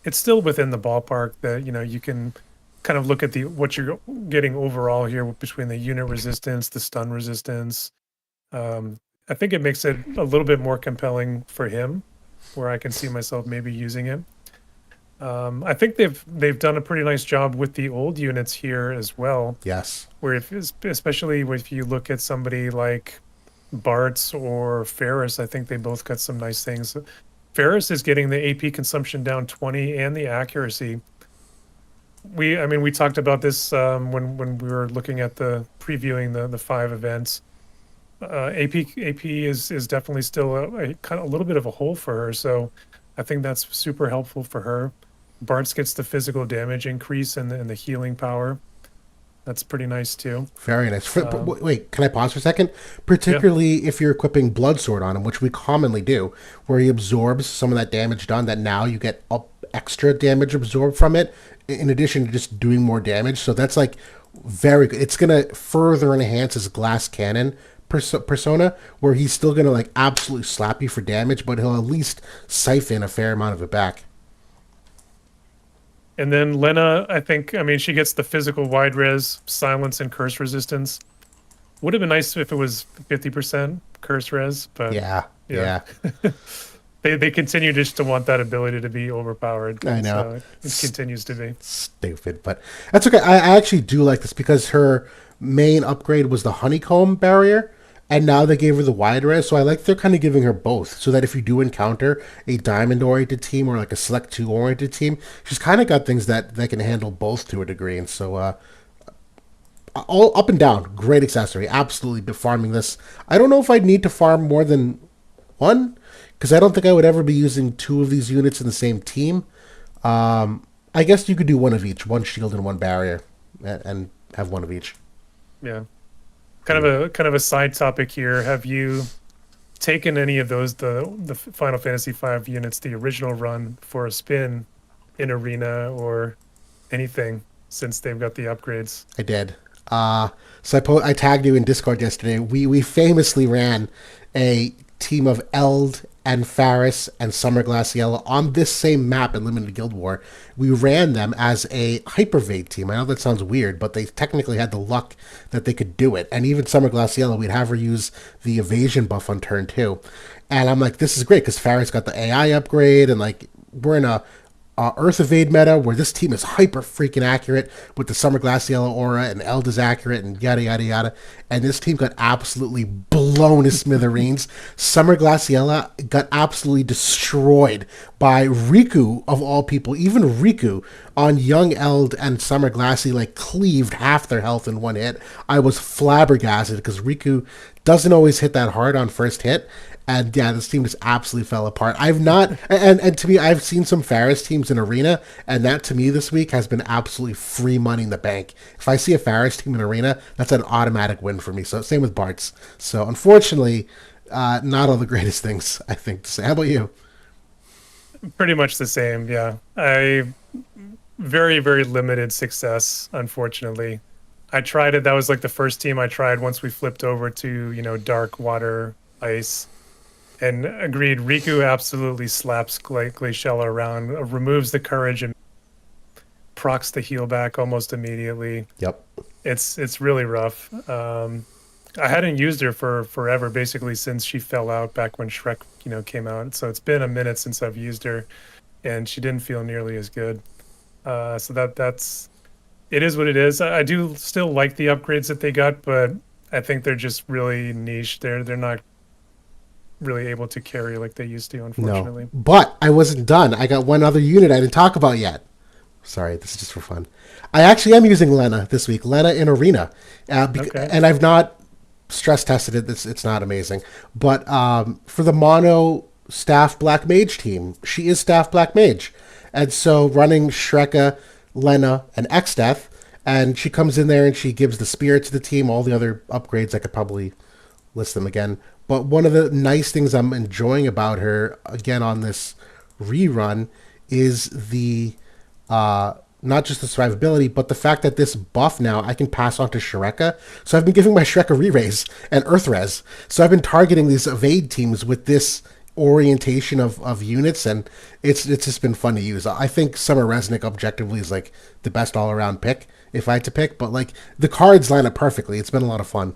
it's still within the ballpark that you can kind of look at the what you're getting overall here between the unit resistance, the stun resistance. I think it makes it a little bit more compelling for him, where I can see myself maybe using it. I think they've done a pretty nice job with the old units here as well. Yes. Where especially if you look at somebody like Bartz or Ferris, I think they both got some nice things. Ferris is getting the AP consumption down 20 and the accuracy. We talked about this when we were looking at the previewing the 5 events. AP is definitely still a kind of a little bit of a hole for her, so I think that's super helpful for her. Bartz gets the physical damage increase and the healing power. That's pretty nice too. Very nice. Wait, can I pause for a second? Particularly if you're equipping Blood Sword on him, which we commonly do, where he absorbs some of that damage done, that now you get up extra damage absorbed from it, in addition to just doing more damage. So that's like very good. It's going to further enhance his glass cannon persona, where he's still going to like absolutely slap you for damage, but he'll at least siphon a fair amount of it back. And then Lena, she gets the physical wide res, silence, and curse resistance. Would have been nice if it was 50% curse res, but yeah. They continue just to want that ability to be overpowered. I know. So it continues to be. Stupid, but that's okay. I actually do like this because her main upgrade was the honeycomb barrier, and now they gave her the wide res, so I like they're kind of giving her both, so that if you do encounter a diamond-oriented team or like a select 2-oriented team, she's kind of got things that can handle both to a degree, and so all up and down, great accessory. Absolutely be farming this. I don't know if I'd need to farm more than one, because I don't think I would ever be using 2 of these units in the same team. I guess you could do one of each, one shield and one barrier, and have one of each. Yeah. Kind of a side topic here. Have you taken any of those the Final Fantasy V units, the original run, for a spin in Arena or anything since they've got the upgrades? I did. So I tagged you in Discord yesterday. We famously ran a team of Eld and Faris and Summer Glaciella on this same map in Limited Guild War. We ran them as a Hypervade team. I know that sounds weird, but they technically had the luck that they could do it. And even Summer Glaciella, we'd have her use the evasion buff on turn 2. And I'm like, this is great because Faris got the AI upgrade, and like we're in a Earth Evade meta where this team is hyper freaking accurate with the Summer Glaciella aura, and Eld is accurate, and yada yada yada. And this team got absolutely blown to smithereens. Summer Glaciella got absolutely destroyed by Riku of all people. Even Riku on young Eld and Summer Glaciella like cleaved half their health in one hit. I was flabbergasted because Riku doesn't always hit that hard on first hit. And yeah, this team just absolutely fell apart. I've not, and to me, I've seen some Faris teams in Arena, and that to me this week has been absolutely free money in the bank. If I see a Faris team in Arena, that's an automatic win for me. So same with Bart's. So unfortunately, not all the greatest things, I think, to say. How about you? Pretty much the same. Yeah. Very, very limited success, unfortunately. I tried it. That was like the first team I tried once we flipped over to, dark water ice. And agreed, Riku absolutely slaps Glaciella around, removes the courage and procs the heal back almost immediately. Yep. It's really rough. I hadn't used her for forever, basically since she fell out back when Shrek, came out. So it's been a minute since I've used her, and she didn't feel nearly as good. So that's it is what it is. I do still like the upgrades that they got, but I think they're just really niche. They're not really able to carry like they used to, unfortunately. No, but I wasn't done. I got one other unit I didn't talk about yet. Sorry, this is just for fun. I actually am using Lena this week. Lena in Arena, Okay. and I've not stress tested it. It's not amazing, but for the mono staff black mage team, she is staff black mage, and so running Shreka, Lena, and Exdeath, and she comes in there and she gives the spirit to the team. All the other upgrades I could probably list them again. But one of the nice things I'm enjoying about her, again, on this rerun, is the, not just the survivability, but the fact that this buff now I can pass on to Shreka. So I've been giving my Shreka re-raise and Earth Res. So I've been targeting these evade teams with this orientation of units, and it's just been fun to use. I think Summer Resnick objectively is like the best all-around pick, if I had to pick. But like the cards line up perfectly. It's been a lot of fun.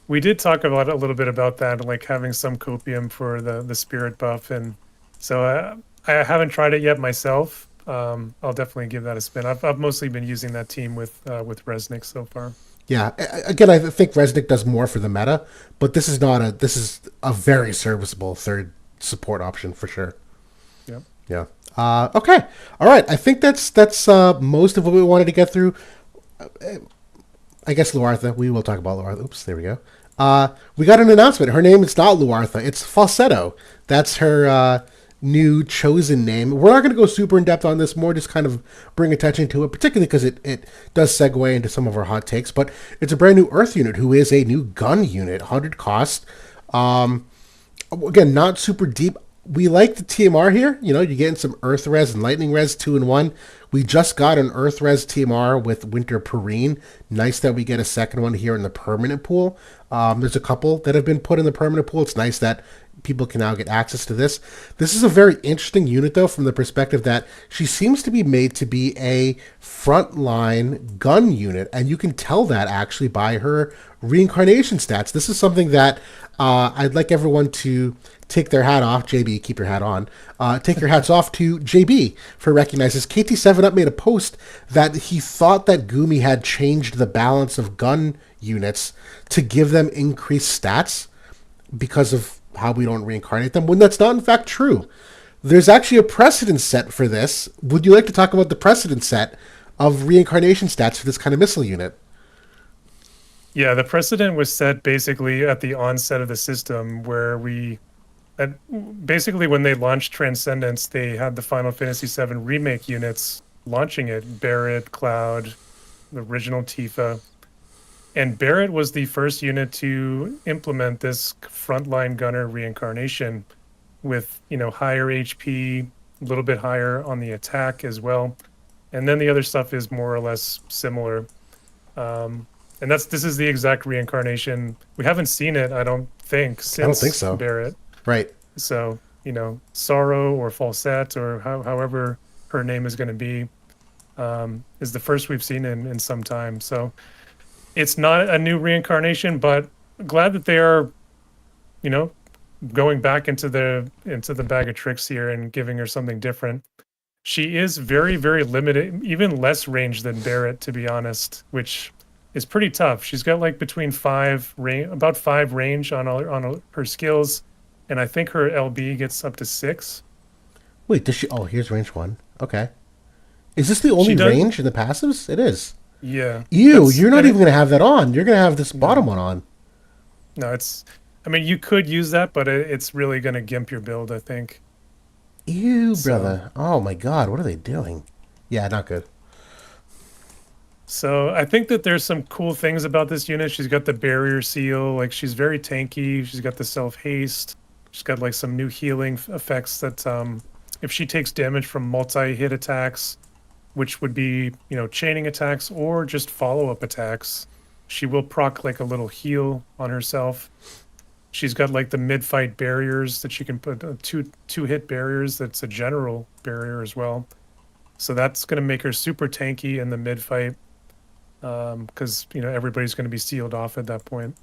We did talk about a little bit about that, like having some copium for the spirit buff, and so I haven't tried it yet myself. I'll definitely give that a spin. I've mostly been using that team with Resnick so far. Yeah, again, I think Resnick does more for the meta, but this is a very serviceable third support option for sure. Yep. Yeah. Okay. All right. I think that's most of what we wanted to get through. I guess Luartha. We will talk about Luartha. Oops, there we go. We got an announcement. Her name is not Luartha. It's Falsetto. That's her new chosen name. We're not going to go super in depth on this. More just kind of bring attention to it, particularly because it does segue into some of our hot takes. But it's a brand new Earth unit who is a new gun unit, 100 cost. Again, not super deep. We like the TMR here. You're getting some Earth Res and Lightning Res 2-in-1. We just got an Earth Res TMR with Winter Perrine. Nice that we get a second one here in the permanent pool. There's a couple that have been put in the permanent pool. It's nice that people can now get access to this. This is a very interesting unit, though, from the perspective that she seems to be made to be a frontline gun unit, and you can tell that actually by her reincarnation stats. This is something that I'd like everyone to take their hat off. JB, keep your hat on. Take your hats off to JB for recognizing this. KT7up made a post that he thought that Gumi had changed the balance of gun units to give them increased stats because of how we don't reincarnate them, when that's not in fact true. There's actually a precedent set for this. Would you like to talk about the precedent set of reincarnation stats for this kind of missile unit? Yeah, the precedent was set basically at the onset of the system, where basically when they launched Transcendence, they had the Final Fantasy VII Remake units launching it, Barret, Cloud, the original Tifa. And Barret was the first unit to implement this frontline gunner reincarnation with, higher HP, a little bit higher on the attack as well. And then the other stuff is more or less similar. And this is the exact reincarnation. We haven't seen it, I don't think, since I don't think so. Barret. Right. So, Sorrow or Falsette, or however her name is going to be, is the first we've seen in some time. So it's not a new reincarnation, but glad that they are, going back into the bag of tricks here and giving her something different. She is very, very limited, even less range than Barret, to be honest, which is pretty tough. She's got like about 5 range on her skills, and I think her LB gets up to 6. Wait, does she? Oh, here's range 1. Okay. Is this the only range in the passives? It is. Yeah. Ew, you're not even going to have that on. You're going to have this bottom one on. No, I mean, you could use that, but it's really going to gimp your build, I think. Ew, So, brother. Oh my god, what are they doing? Yeah, not good. so I think that there's some cool things about this unit. She's got the barrier seal, like she's very tanky. She's got the self haste. She's got like some new healing effects that if she takes damage from multi-hit attacks, which would be, chaining attacks or just follow-up attacks, she will proc like a little heal on herself. She's got like the mid-fight barriers that she can put two hit barriers. That's a general barrier as well. So that's going to make her super tanky in the mid-fight because everybody's going to be sealed off at that point.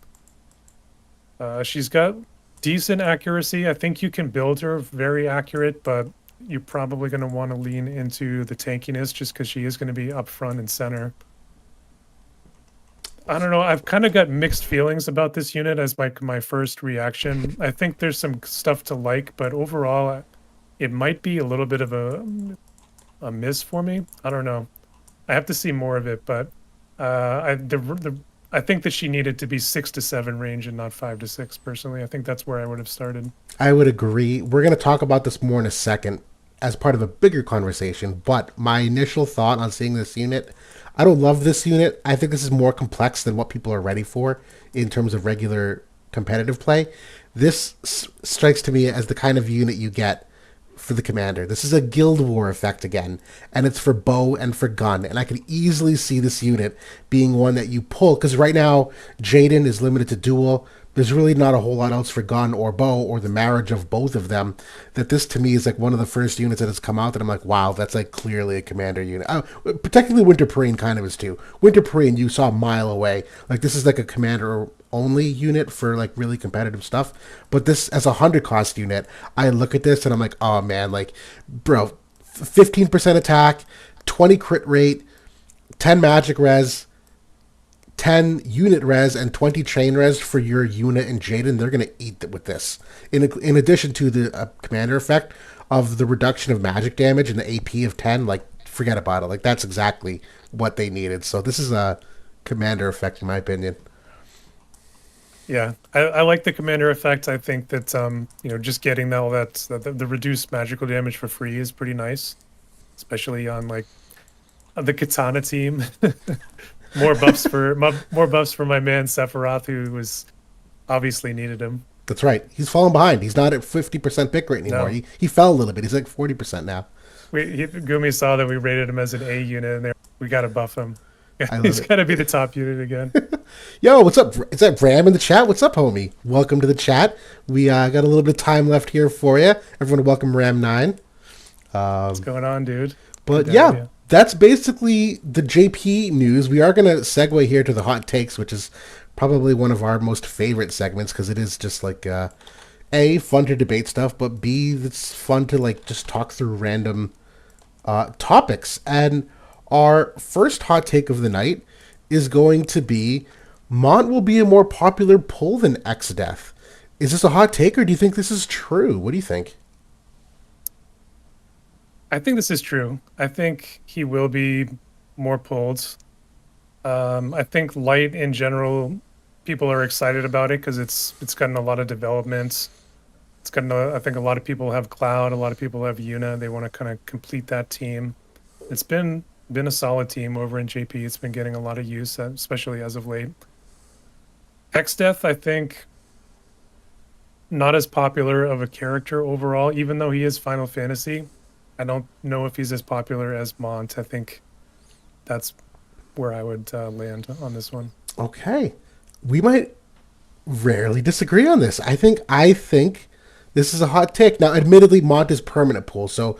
She's got decent accuracy. I think you can build her very accurate, but you're probably going to want to lean into the tankiness just because she is going to be up front and center. I don't know. I've kind of got mixed feelings about this unit as my first reaction. I think there's some stuff to like, but overall, it might be a little bit of a miss for me. I don't know. I have to see more of it, but I think that she needed to be 6 to 7 range and not 5 to 6. Personally, I think that's where I would have started. I would agree. We're going to talk about this more in a second as part of a bigger conversation, but my initial thought on seeing this unit, I don't love this unit. I think this is more complex than what people are ready for in terms of regular competitive play. This strikes to me as the kind of unit you get for the commander. This is a Guild War effect again, and it's for bow and for gun. And I could easily see this unit being one that you pull, because right now Jaden is limited to dual. There's really not a whole lot else for gun or bow or the marriage of both of them. That this to me is like one of the first units that has come out that I'm like, wow, that's like clearly a commander unit. Particularly Winter Parine kind of is too. Winter Parine you saw a mile away. Like this is like a commander only unit for like really competitive stuff. But this as a 100 cost unit, I look at this and I'm like, oh man, like bro, 15% attack, 20 crit rate, 10 magic res, 10 unit res, and 20 chain res for your unit and Jaden. They're going to eat with this. In addition to the commander effect of the reduction of magic damage and the AP of 10, like forget about it. Like that's exactly what they needed. So this is a commander effect in my opinion. Yeah, I like the commander effect. I think that just getting all the reduced magical damage for free is pretty nice, especially on like the Katana team. More buffs for my man Sephiroth, who was obviously needed him. That's right. He's fallen behind. He's not at 50% pick rate anymore. No. He fell a little bit. He's like 40% now. Gumi saw that we rated him as an A unit, and we got to buff him. I He's love got to be the top unit again. Yo, what's up? Is that Ram in the chat? What's up, homie? Welcome to the chat. We got a little bit of time left here for you. Everyone, welcome Ram9. What's going on, dude? But yeah, that's basically the JP news. We are going to segue here to the hot takes, which is probably one of our most favorite segments because it is just like A, fun to debate stuff, but B, it's fun to like just talk through random topics. And our first hot take of the night is going to be Mont will be a more popular pull than Exdeath. Is this a hot take or do you think this is true? What do you think? I think this is true. I think he will be more pulled. I think light in general, people are excited about it because it's gotten a lot of development. It's gotten I think a lot of people have Cloud, a lot of people have Yuna. They want to kind of complete that team. It's been a solid team over in JP. It's been getting a lot of use, especially as of late. Exdeath, I think, not as popular of a character overall, even though he is Final Fantasy. I don't know if he's as popular as Mont. I think that's where I would land on this one. Okay. We might rarely disagree on this. I think this is a hot take. Now, admittedly, Mont is permanent pull, so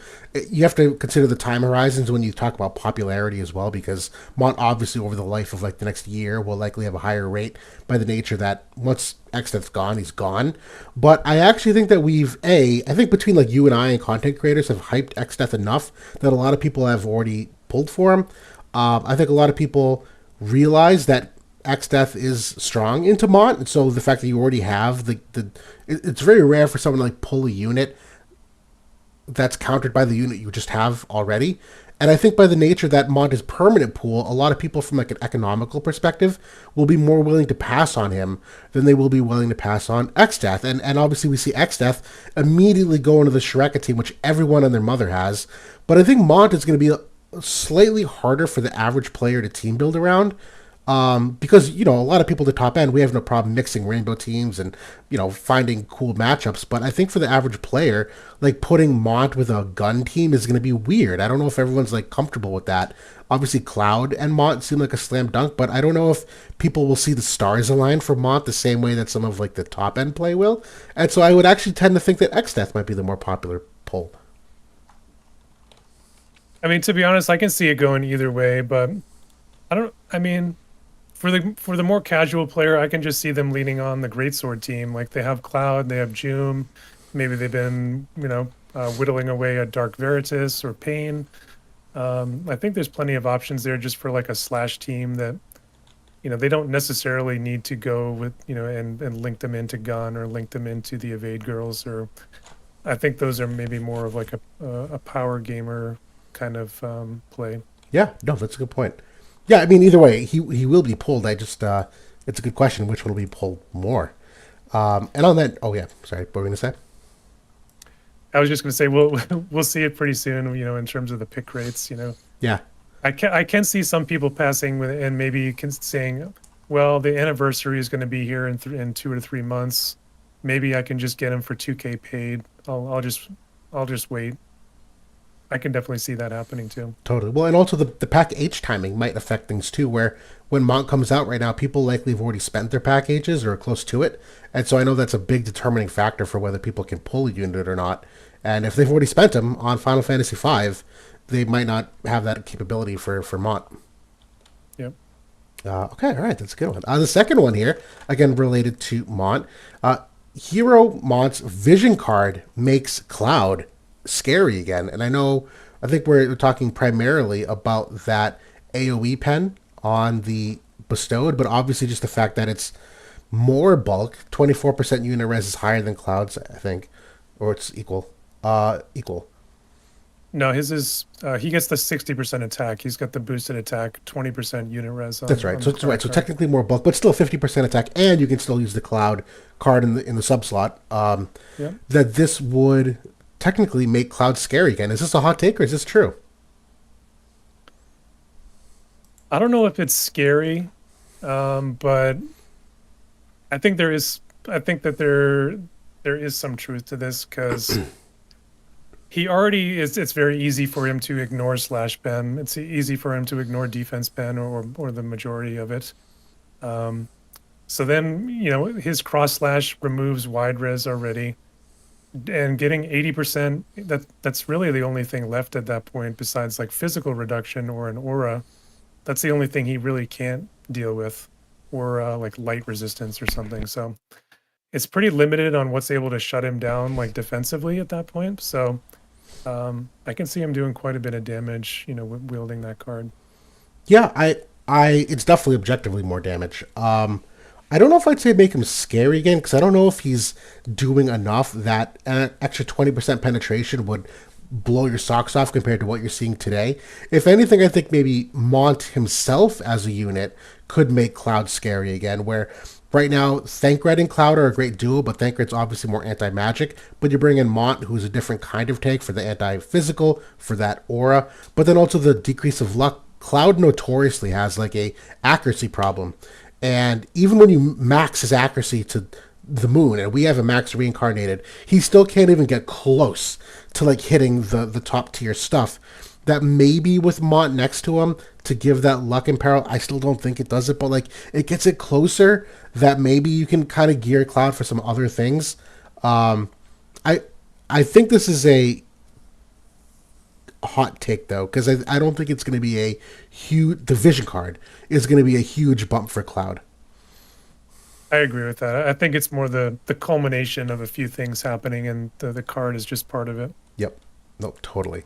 you have to consider the time horizons when you talk about popularity as well, because Mont obviously over the life of like the next year will likely have a higher rate by the nature that once Exdeath's gone, he's gone. But I actually think that I think between like you and I and content creators have hyped Exdeath enough that a lot of people have already pulled for him. I think a lot of people realize that Exdeath is strong into Mont, and so the fact that you already have it's very rare for someone to like pull a unit that's countered by the unit you just have already. And I think by the nature that Mont is permanent pool, a lot of people from like an economical perspective will be more willing to pass on him than they will be willing to pass on Exdeath. And obviously we see Exdeath immediately go into the Shreka team, which everyone and their mother has. But I think Mont is going to be slightly harder for the average player to team build around. Because, you know, a lot of people at the top end, we have no problem mixing rainbow teams and, you know, finding cool matchups. But I think for the average player, like putting Mont with a gun team is going to be weird. I don't know if everyone's like comfortable with that. Obviously, Cloud and Mont seem like a slam dunk, but I don't know if people will see the stars align for Mont the same way that some of like the top end play will. And so I would actually tend to think that Exdeath might be the more popular pull. I mean, to be honest, I can see it going either way, but I mean, for the more casual player, I can just see them leaning on the Greatsword team. Like they have Cloud, they have Joom, maybe they've been, you know, whittling away at Dark Veritas or Pain. I think there's plenty of options there just for like a slash team that, you know, they don't necessarily need to go with, you know, and link them into Gun or link them into the Evade Girls. Or I think those are maybe more of like a power gamer kind of play. Yeah, no, that's a good point. Yeah, I mean, either way, he will be pulled. I just, it's a good question. Which one will be pulled more? And on that, oh yeah, sorry, what were we going to say? I was just going to say, we'll see it pretty soon, you know, in terms of the pick rates, you know. Yeah. I can see some people passing with and maybe saying, well, the anniversary is going to be here in 2 or 3 months. Maybe I can just get him for 2K paid. I'll just wait. I can definitely see that happening too. Totally. Well, and also the pack H timing might affect things too, where when Mont comes out right now, people likely have already spent their pack H's or are close to it. And so I know that's a big determining factor for whether people can pull a unit or not. And if they've already spent them on Final Fantasy V, they might not have that capability for Mont. Yep. Okay, all right, that's a good one. The second one here, again related to Mont, Hero Mont's Vision card makes Cloud scary again. And I think we're talking primarily about that AoE pen on the bestowed, but obviously just the fact that it's more bulk, 24% unit res is higher than Cloud's, I think, or it's equal. Equal. No, his is he gets the 60% attack. He's got the boosted attack, 20% unit res. That's right. So right. So technically more bulk, but still 50% attack, and you can still use the Cloud card in the sub slot. Yeah. That this would technically make Cloud scary again. Is this a hot take or is this true? I don't know if it's scary, but I think there is. I think that there is some truth to this because he already is. It's very easy for him to ignore slash pen. It's easy for him to ignore defense pen or the majority of it. So then, you know, his cross slash removes wide res already. And getting 80%, that's really the only thing left at that point besides like physical reduction or an aura. That's the only thing he really can't deal with, or like light resistance or something. So it's pretty limited on what's able to shut him down like defensively at that point. So I can see him doing quite a bit of damage, you know, wielding that card. Yeah, it's definitely objectively more damage. I don't know if I'd say make him scary again, because I don't know if he's doing enough that an extra 20% penetration would blow your socks off compared to what you're seeing today. If anything, I think maybe Mont himself as a unit could make Cloud scary again, where right now Thancred and Cloud are a great duo, but Thancred's obviously more anti-magic, but you bring in Mont, who's a different kind of take for the anti-physical, for that aura, but then also the decrease of luck. Cloud notoriously has like a accuracy problem. And even when you max his accuracy to the moon, and we have a max reincarnated, he still can't even get close to like hitting the top tier stuff. That maybe with Mont next to him to give that luck and peril, I still don't think it does it, but like it gets it closer that maybe you can kind of gear Cloud for some other things. I think this is a hot take though, because I don't think it's going to be a huge. The vision card is going to be a huge bump for Cloud. I agree with that. I think it's more the culmination of a few things happening, and the card is just part of it. Yep. No, totally.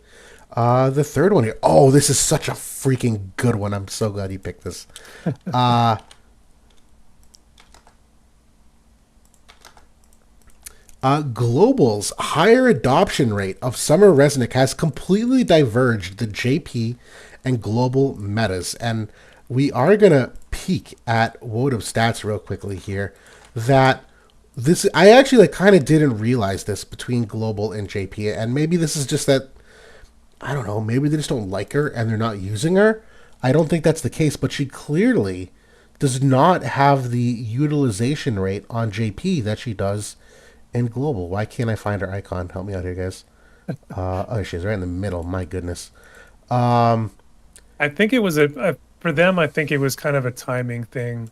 The third one here. Oh, this is such a freaking good one. I'm so glad you picked this. Global's higher adoption rate of Summer Resnick has completely diverged the JP and global metas. And we are going to peek at Wodev stats real quickly here. That this, I actually like kind of didn't realize this between global and JP. And maybe this is just that, I don't know, maybe they just don't like her and they're not using her. I don't think that's the case, but she clearly does not have the utilization rate on JP that she does in global. Why can't I find her icon? Help me out here, guys. Oh, she's right in the middle. My goodness. I think it was a for them. I think it was kind of a timing thing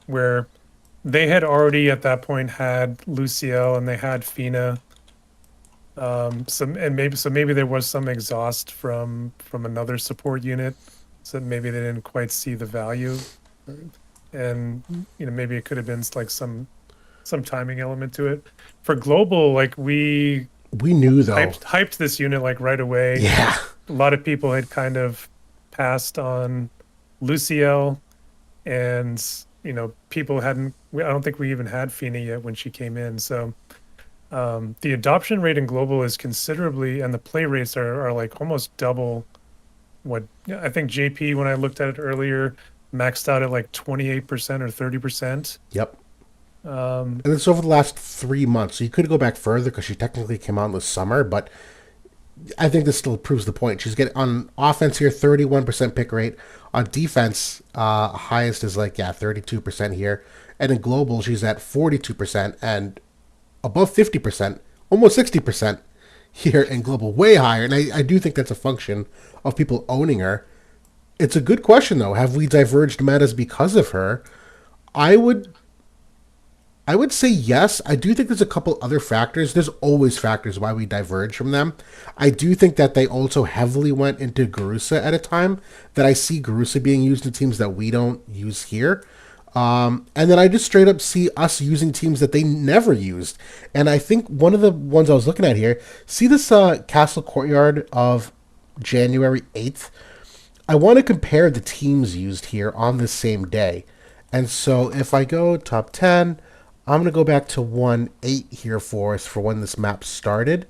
where they had already at that point had Luciel and they had Fina. Maybe there was some exhaust from another support unit, so maybe they didn't quite see the value, and maybe it could have been like some timing element to it. For global, like we knew though. Hyped this unit like right away. Yeah. A lot of people had kind of passed on Luciel, and people hadn't. I don't think we even had Fina yet when she came in. So the adoption rate in global is considerably, and the play rates are like almost double what I think JP, when I looked at it earlier, maxed out at like 28% or 30%. Yep. And it's over the last 3 months. So you could go back further because she technically came out in the summer, but I think this still proves the point. She's getting on offense here, 31% pick rate. On defense, highest is like, 32% here. And in global, she's at 42% and above 50%, almost 60% here in global, way higher. And I do think that's a function of people owning her. It's a good question, though. Have we diverged metas because of her? I would say yes. I do think there's a couple other factors. There's always factors why we diverge from them. I do think that they also heavily went into Garusa at a time that I see Garusa being used in teams that we don't use here. And then I just straight up see us using teams that they never used. And I think one of the ones I was looking at here, see this Castle Courtyard of January 8th? I want to compare the teams used here on the same day. And so if I go top 10, I'm going to go back to 1-8 here for us for when this map started.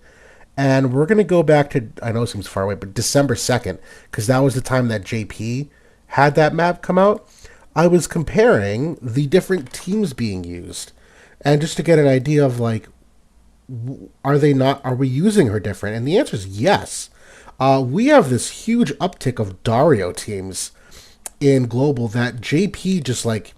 And we're going to go back to, I know it seems far away, but December 2nd, because that was the time that JP had that map come out. I was comparing the different teams being used. And just to get an idea of like, are we using her different? And the answer is yes. We have this huge uptick of Dario teams in global that JP just like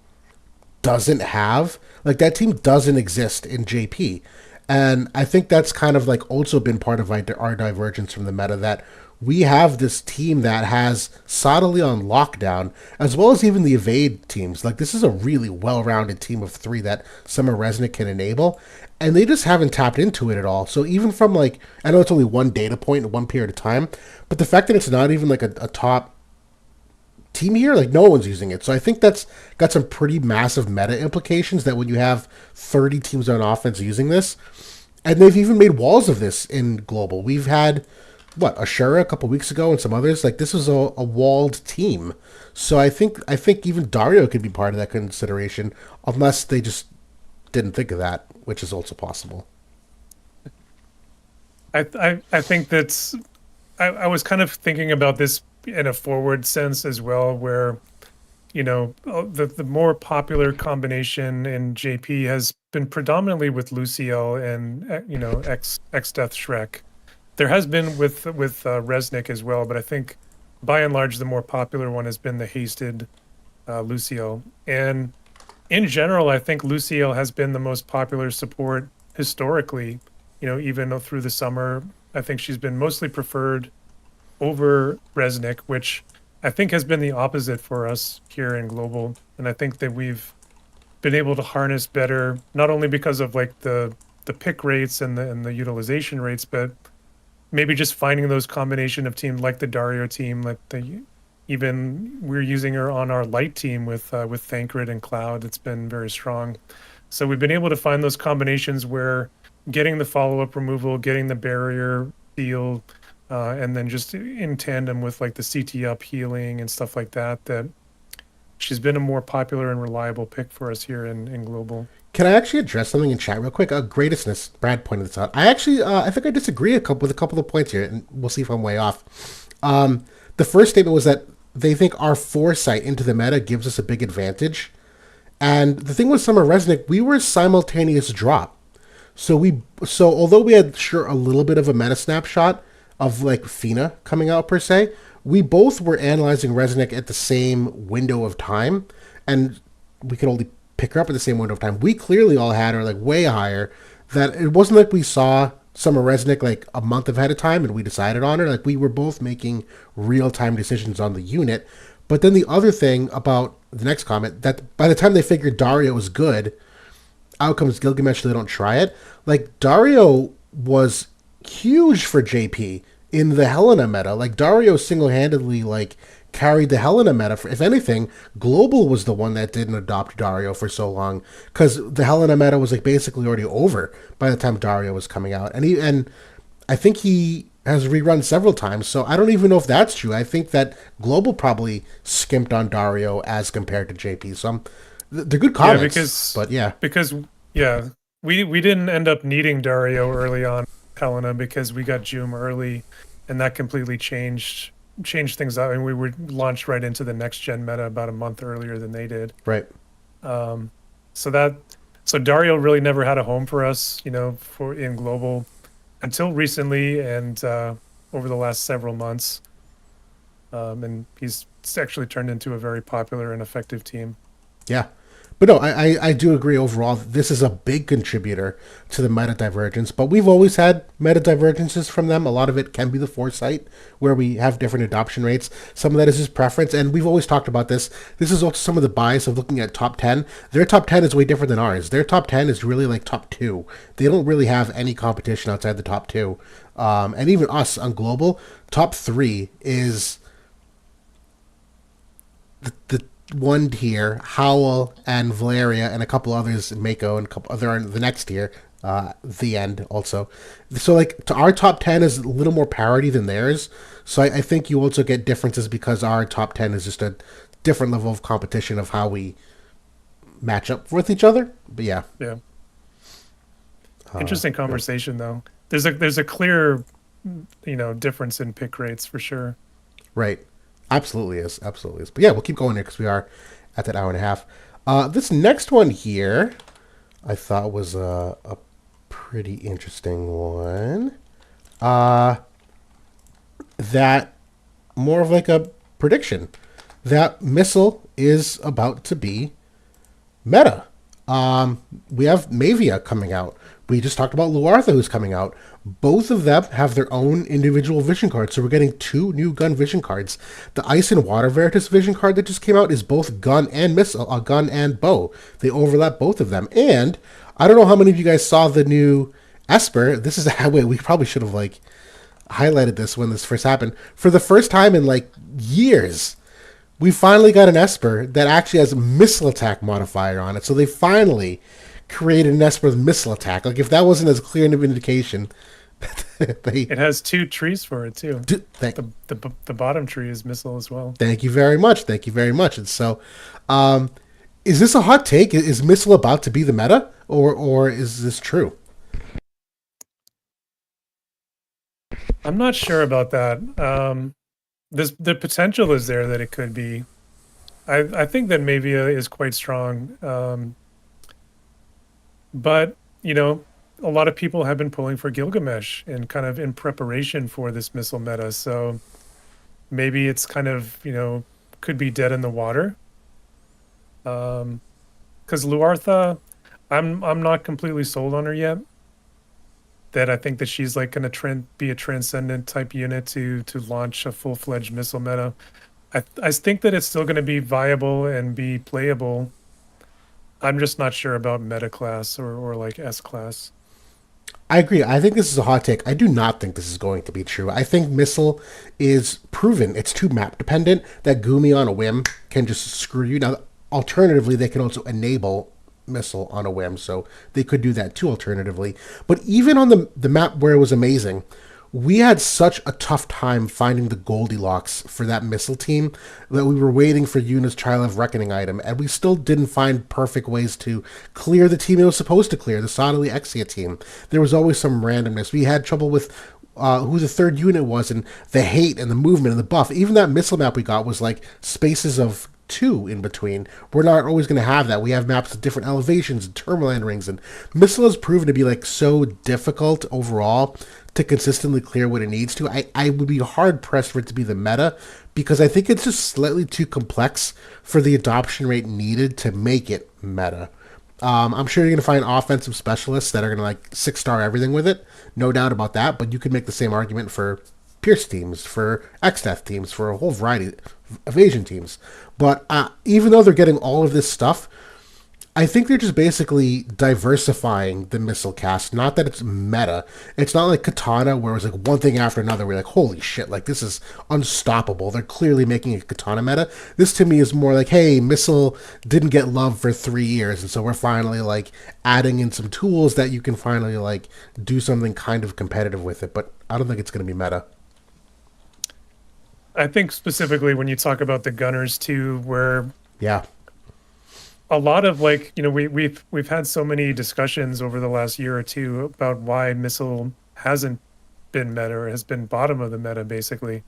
doesn't have. Like that team doesn't exist in JP. And I think that's kind of like also been part of our divergence from the meta, that we have this team that has solidly on lockdown, as well as even the evade teams. Like this is a really well-rounded team of 3 that Summer Resnick can enable, and they just haven't tapped into it at all. So even from like, I know it's only one data point in one period of time, but the fact that it's not even like a top team here, like no one's using it. So I think that's got some pretty massive meta implications, that when you have 30 teams on offense using this, and they've even made walls of this in global. We've had Ashura a couple weeks ago and some others. Like this was a walled team. So I think even Dario could be part of that consideration, unless they just didn't think of that, which is also possible. I think that's I was kind of thinking about this in a forward sense as well, where the more popular combination in JP has been predominantly with Luciel and Exdeath Shrek. There has been with Resnick as well, but I think by and large the more popular one has been the hasted Luciel. And in general, I think Luciel has been the most popular support historically. Even through the summer, I think she's been mostly preferred over Resnick, which I think has been the opposite for us here in global. And I think that we've been able to harness better, not only because of like the pick rates and the utilization rates, but maybe just finding those combination of teams like the Dario team, like even we're using her on our light team with Thancred and Cloud. It's been very strong. So we've been able to find those combinations where getting the follow-up removal, getting the barrier seal, and then just in tandem with like the CT up healing and stuff like that, that she's been a more popular and reliable pick for us here in global. Can I actually address something in chat real quick? Greatestness, Brad pointed this out. I actually, I think I disagree with a couple of points here, and we'll see if I'm way off. The first statement was that they think our foresight into the meta gives us a big advantage. And the thing with Summer Resnick, we were simultaneous drop. So although we had sure a little bit of a meta snapshot of like Fina coming out per se, we both were analyzing Resnick at the same window of time, and we could only pick her up at the same window of time. We clearly all had her like way higher. That it wasn't like we saw Summer Resnick like a month ahead of time and we decided on her. Like we were both making real time decisions on the unit. But then the other thing about the next comment, that by the time they figured Dario was good, out comes Gilgamesh, so they don't try it. Like Dario was huge for JP in the Helena meta. Like Dario single-handedly like carried the Helena meta. If anything, Global was the one that didn't adopt Dario for so long because the Helena meta was like basically already over by the time Dario was coming out, and I think he has rerun several times. So I don't even know if that's true. I think that Global probably skimped on Dario as compared to JP. So they're good comments. Yeah, we didn't end up needing Dario early on Helena because we got Joom early, and that completely changed things out, and we were launched right into the next gen meta about a month earlier than they did. Right. So Dario really never had a home for us, for in global until recently and over the last several months. And he's actually turned into a very popular and effective team. Yeah. But no, I do agree overall. This is a big contributor to the meta divergence, but we've always had meta divergences from them. A lot of it can be the foresight, where we have different adoption rates. Some of that is just preference, and we've always talked about this. This is also some of the bias of looking at top 10. Their top 10 is way different than ours. Their top 10 is really like top 2. They don't really have any competition outside the top 2. And even us on global, top 3 is the one tier, Howl and Valeria and a couple others, Mako and a couple other the next tier, the end also. So like to our top 10 is a little more parity than theirs. So I think you also get differences because our top 10 is just a different level of competition of how we match up with each other. But yeah. Yeah. Interesting conversation though. There's a clear, difference in pick rates for sure. Right. Absolutely is. But yeah, we'll keep going here because we are at that hour and a half. This next one here, I thought was a pretty interesting one. That more of like a prediction that Missile is about to be meta. We have Mavia coming out. We just talked about Luartha, who's coming out. Both of them have their own individual vision cards, so we're getting 2 new gun vision cards. The Ice and Water Veritas vision card that just came out is both gun and missile, gun and bow. They overlap both of them. And I don't know how many of you guys saw the new Esper. This is a way we probably should have like highlighted this when this first happened. For the first time in like years, we finally got an Esper that actually has a missile attack modifier on it. So they finally created an Esper with missile attack. Like if that wasn't as clear of an indication, it has 2 trees for it too. The bottom tree is missile as well. Thank you very much. And so, is this a hot take? Is missile about to be the meta, or is this true? I'm not sure about that. The potential is there that it could be. I think that Mavia is quite strong. But, a lot of people have been pulling for Gilgamesh and kind of in preparation for this missile meta. So maybe it's kind of, could be dead in the water. Because Luartha, I'm not completely sold on her yet. That I think that she's like going to be a transcendent type unit to launch a full-fledged missile meta. I think that it's still going to be viable and be playable. I'm just not sure about meta class or like S class. I agree. I think this is a hot take. I do not think this is going to be true. I think Missile is proven. It's too map dependent that Gumi on a whim can just screw you. Now, alternatively, they can also enable Missile on a whim, so they could do that too alternatively. But even on the map where it was amazing, we had such a tough time finding the Goldilocks for that missile team that we were waiting for Yuna's Trial of Reckoning item, and we still didn't find perfect ways to clear the team it was supposed to clear, the Southerly Exia team. There was always some randomness. We had trouble with who the third unit was and the hate and the movement and the buff. Even that missile map we got was like spaces of two in between. We're not always going to have that. We have maps with different elevations and Tourmaline rings, and missile has proven to be like so difficult overall to consistently clear what it needs to. I would be hard pressed for it to be the meta because I think it's just slightly too complex for the adoption rate needed to make it meta. I'm sure you're going to find offensive specialists that are going to like 6-star everything with it, no doubt about that. But you could make the same argument for Pierce teams, for Exdeath teams, for a whole variety of Asian teams. But even though they're getting all of this stuff, I think they're just basically diversifying the missile cast. Not that it's meta. It's not like Katana where it's like one thing after another. We're like, holy shit, like this is unstoppable. They're clearly making a Katana meta. This to me is more like, hey, missile didn't get love for 3 years, and so we're finally like adding in some tools that you can finally like do something kind of competitive with it. But I don't think it's going to be meta. I think specifically when you talk about the gunners too, where Yeah. a lot of like, we've had so many discussions over the last year or two about why missile hasn't been meta or has been bottom of the meta basically.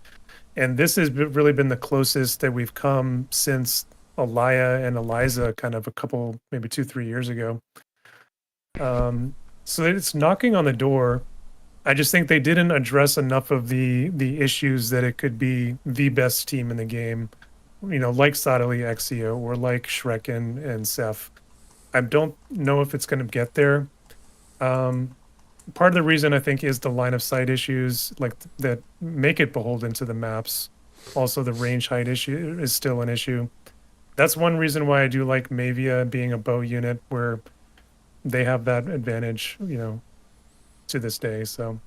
And this has really been the closest that we've come since Elia and Eliza kind of a couple, maybe 2-3 years ago. So it's knocking on the door. I just think they didn't address enough of the issues that it could be the best team in the game, like Sadali Exio or like Shrekken and Seth. I don't know if it's going to get there. Part of the reason I think is the line of sight issues, like that make it beholden to the maps. Also, the range height issue is still an issue. That's one reason why I do like Mavia being a bow unit, where they have that advantage, to this day. So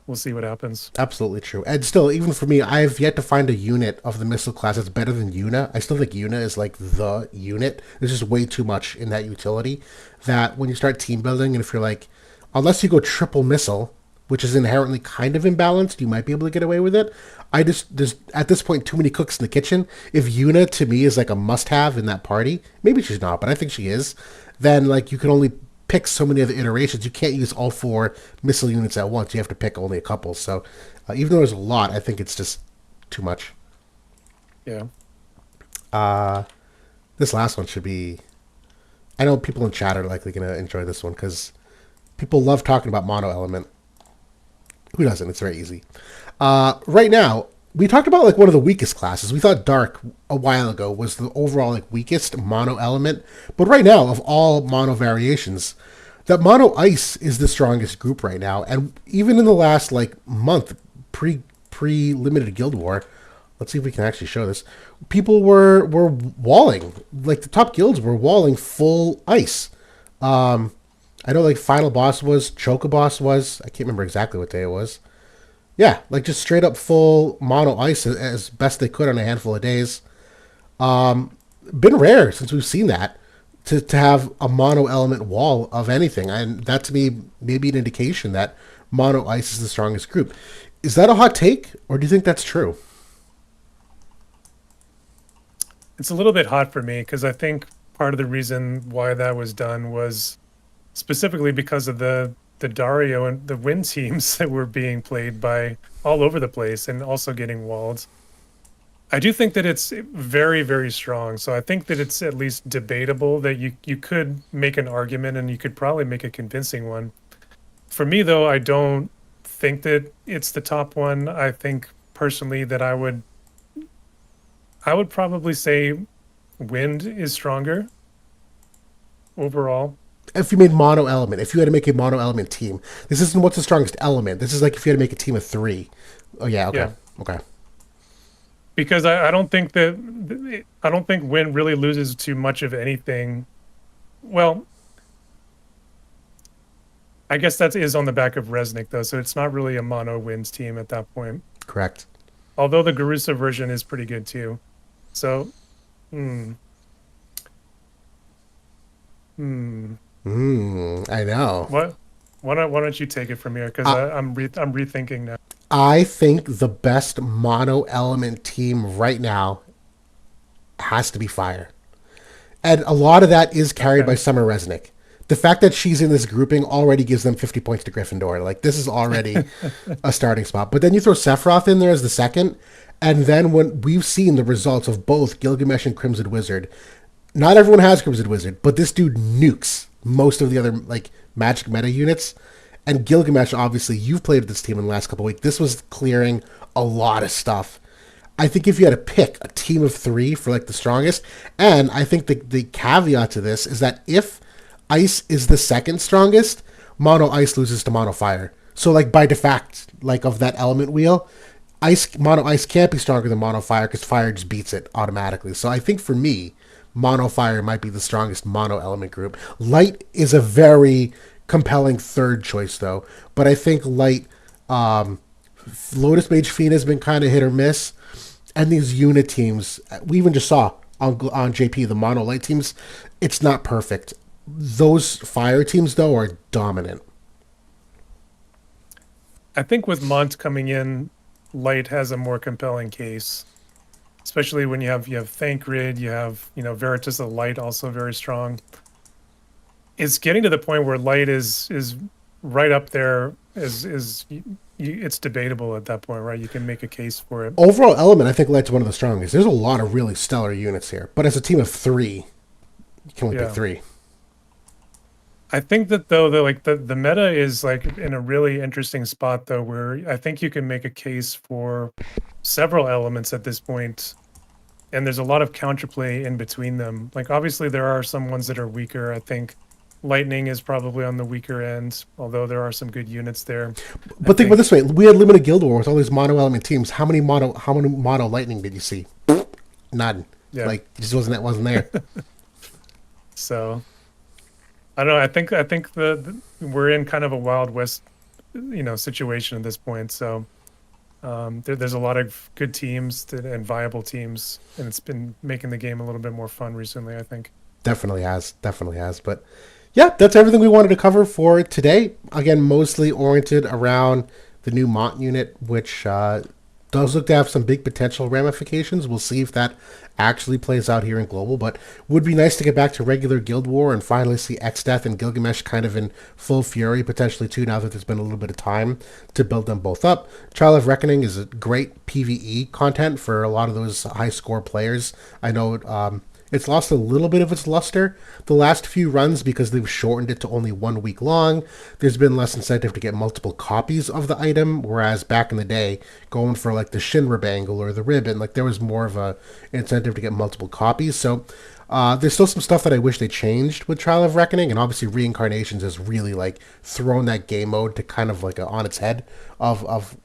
we'll see what happens. Absolutely true. And still, even for me, I've yet to find a unit of the missile class that's better than Yuna. I still think Yuna is like the unit. There's just way too much in that utility that when you start team building, and if you're like, unless you go triple missile, which is inherently kind of imbalanced, you might be able to get away with it. There's at this point too many cooks in the kitchen. If Yuna to me is like a must have in that party, maybe she's not, but I think she is, then like you can only pick so many other iterations. You can't use all 4 missile units at once. You have to pick only a couple. So even though there's a lot, I think it's just too much. Yeah. This last one should be... I know people in chat are likely going to enjoy this one because people love talking about MonoElement. Who doesn't? It's very easy. Right now, we talked about like one of the weakest classes. We thought Dark a while ago was the overall like weakest mono element, but right now of all mono variations, that mono ice is the strongest group right now. And even in the last like month, pre limited Guild War, let's see if we can actually show this. People were walling, like the top guilds were walling full ice. I know like Final Boss was, Chocoboss was. I can't remember exactly what day it was. Yeah, like just straight up full mono ice as best they could on a handful of days. Been rare since we've seen that to have a mono element wall of anything, and that to me may be an indication that mono ice is the strongest group. Is that a hot take, or do you think that's true? It's a little bit hot for me because I think part of the reason why that was done was specifically because of the Dario and the win teams that were being played by all over the place and also getting walled. I do think that it's very, very strong. So I think that it's at least debatable that you could make an argument and you could probably make a convincing one. For me, though, I don't think that it's the top one. I think personally that I would probably say wind is stronger overall. If you made mono element, if you had to make a mono element team, this isn't what's the strongest element. This is like if you had to make a team of 3. Oh yeah, okay, okay. Because I don't think wind really loses too much of anything. Well, I guess that is on the back of Resnick though, so it's not really a mono wins team at that point. Correct. Although the Garusa version is pretty good too. So, I know. What why don't you take it from here? Because I'm rethinking now. I think the best mono element team right now has to be Fire. And a lot of that is carried by Okay. Summer Resnick. The fact that she's in this grouping already gives them 50 points to Gryffindor. Like, this is already a starting spot. But then you throw Sephiroth in there as the second, and then when we've seen the results of both Gilgamesh and Crimson Wizard, not everyone has Crimson Wizard, but this dude nukes most of the other, like, magic meta units. And Gilgamesh, obviously, you've played with this team in the last couple of weeks. This was clearing a lot of stuff. I think if you had to pick a team of three for like the strongest, and I think the caveat to this is that if ice is the second strongest, mono ice loses to mono fire. So like by default, like of that element wheel, mono ice can't be stronger than mono fire because fire just beats it automatically. So I think for me, mono fire might be the strongest mono element group. Light is a very compelling third choice though, but I think light, Lotus Mage Fiend has been kind of hit or miss. And these unit teams, we even just saw on JP, the mono light teams, it's not perfect. Those fire teams, though, are dominant. I think with Mont coming in, Light has a more compelling case, especially when you have Thancred, you have Veritas of Light also very strong. It's getting to the point where Light is right up there. It's debatable at that point, right? You can make a case for it. Overall element, I think Light's one of the strongest. There's a lot of really stellar units here. But as a team of three, you can only pick three. I think that though the meta is like in a really interesting spot though, where I think you can make a case for several elements at this point, and there's a lot of counterplay in between them. Like obviously there are some ones that are weaker. I think Lightning is probably on the weaker end, although there are some good units there. But think about it this way: we had limited Guild War with all these mono element teams. How many mono Lightning did you see? None. Yeah. Like it just wasn't there. So I don't know. I think we're in kind of a Wild West, situation at this point. So there's a lot of good teams and viable teams, and it's been making the game a little bit more fun recently, I think. Definitely has. But yeah, that's everything we wanted to cover for today. Again, mostly oriented around the new Mont unit, which does look to have some big potential ramifications. We'll see if that actually plays out here in Global, but would be nice to get back to regular Guild War and finally see Exdeath and Gilgamesh kind of in full fury, potentially too, now that there's been a little bit of time to build them both up. Child of Reckoning is a great PvE content for a lot of those high score players. I know it's lost a little bit of its luster the last few runs because they've shortened it to only 1 week long. There's been less incentive to get multiple copies of the item, whereas back in the day, going for like the Shinra bangle or the ribbon, like there was more of a incentive to get multiple copies. So there's still some stuff that I wish they changed with Trial of Reckoning, and obviously Reincarnations has really like thrown that game mode to kind of like on its head of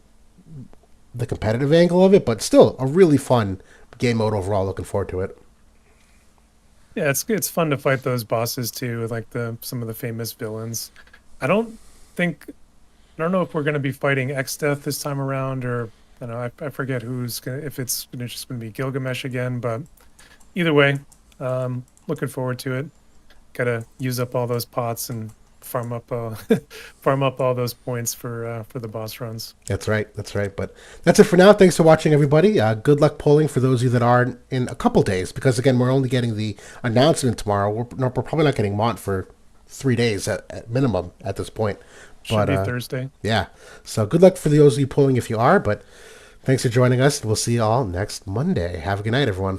the competitive angle of it, but still a really fun game mode overall. Looking forward to it. Yeah, it's fun to fight those bosses too, like some of the famous villains. I don't know if we're going to be fighting Exdeath this time around, or I don't know. I forget if it's just going to be Gilgamesh again. But either way, looking forward to it. Got to use up all those pots and farm up all those points for the boss runs. That's right. But that's it for now. Thanks for watching, everybody. Good luck polling for those of you that are in a couple days, because again, we're only getting the announcement tomorrow. We're probably not getting Mont for 3 days at minimum at this point. Should be Thursday. Yeah. So good luck for those of you polling if you are. But thanks for joining us. We'll see you all next Monday. Have a good night, everyone.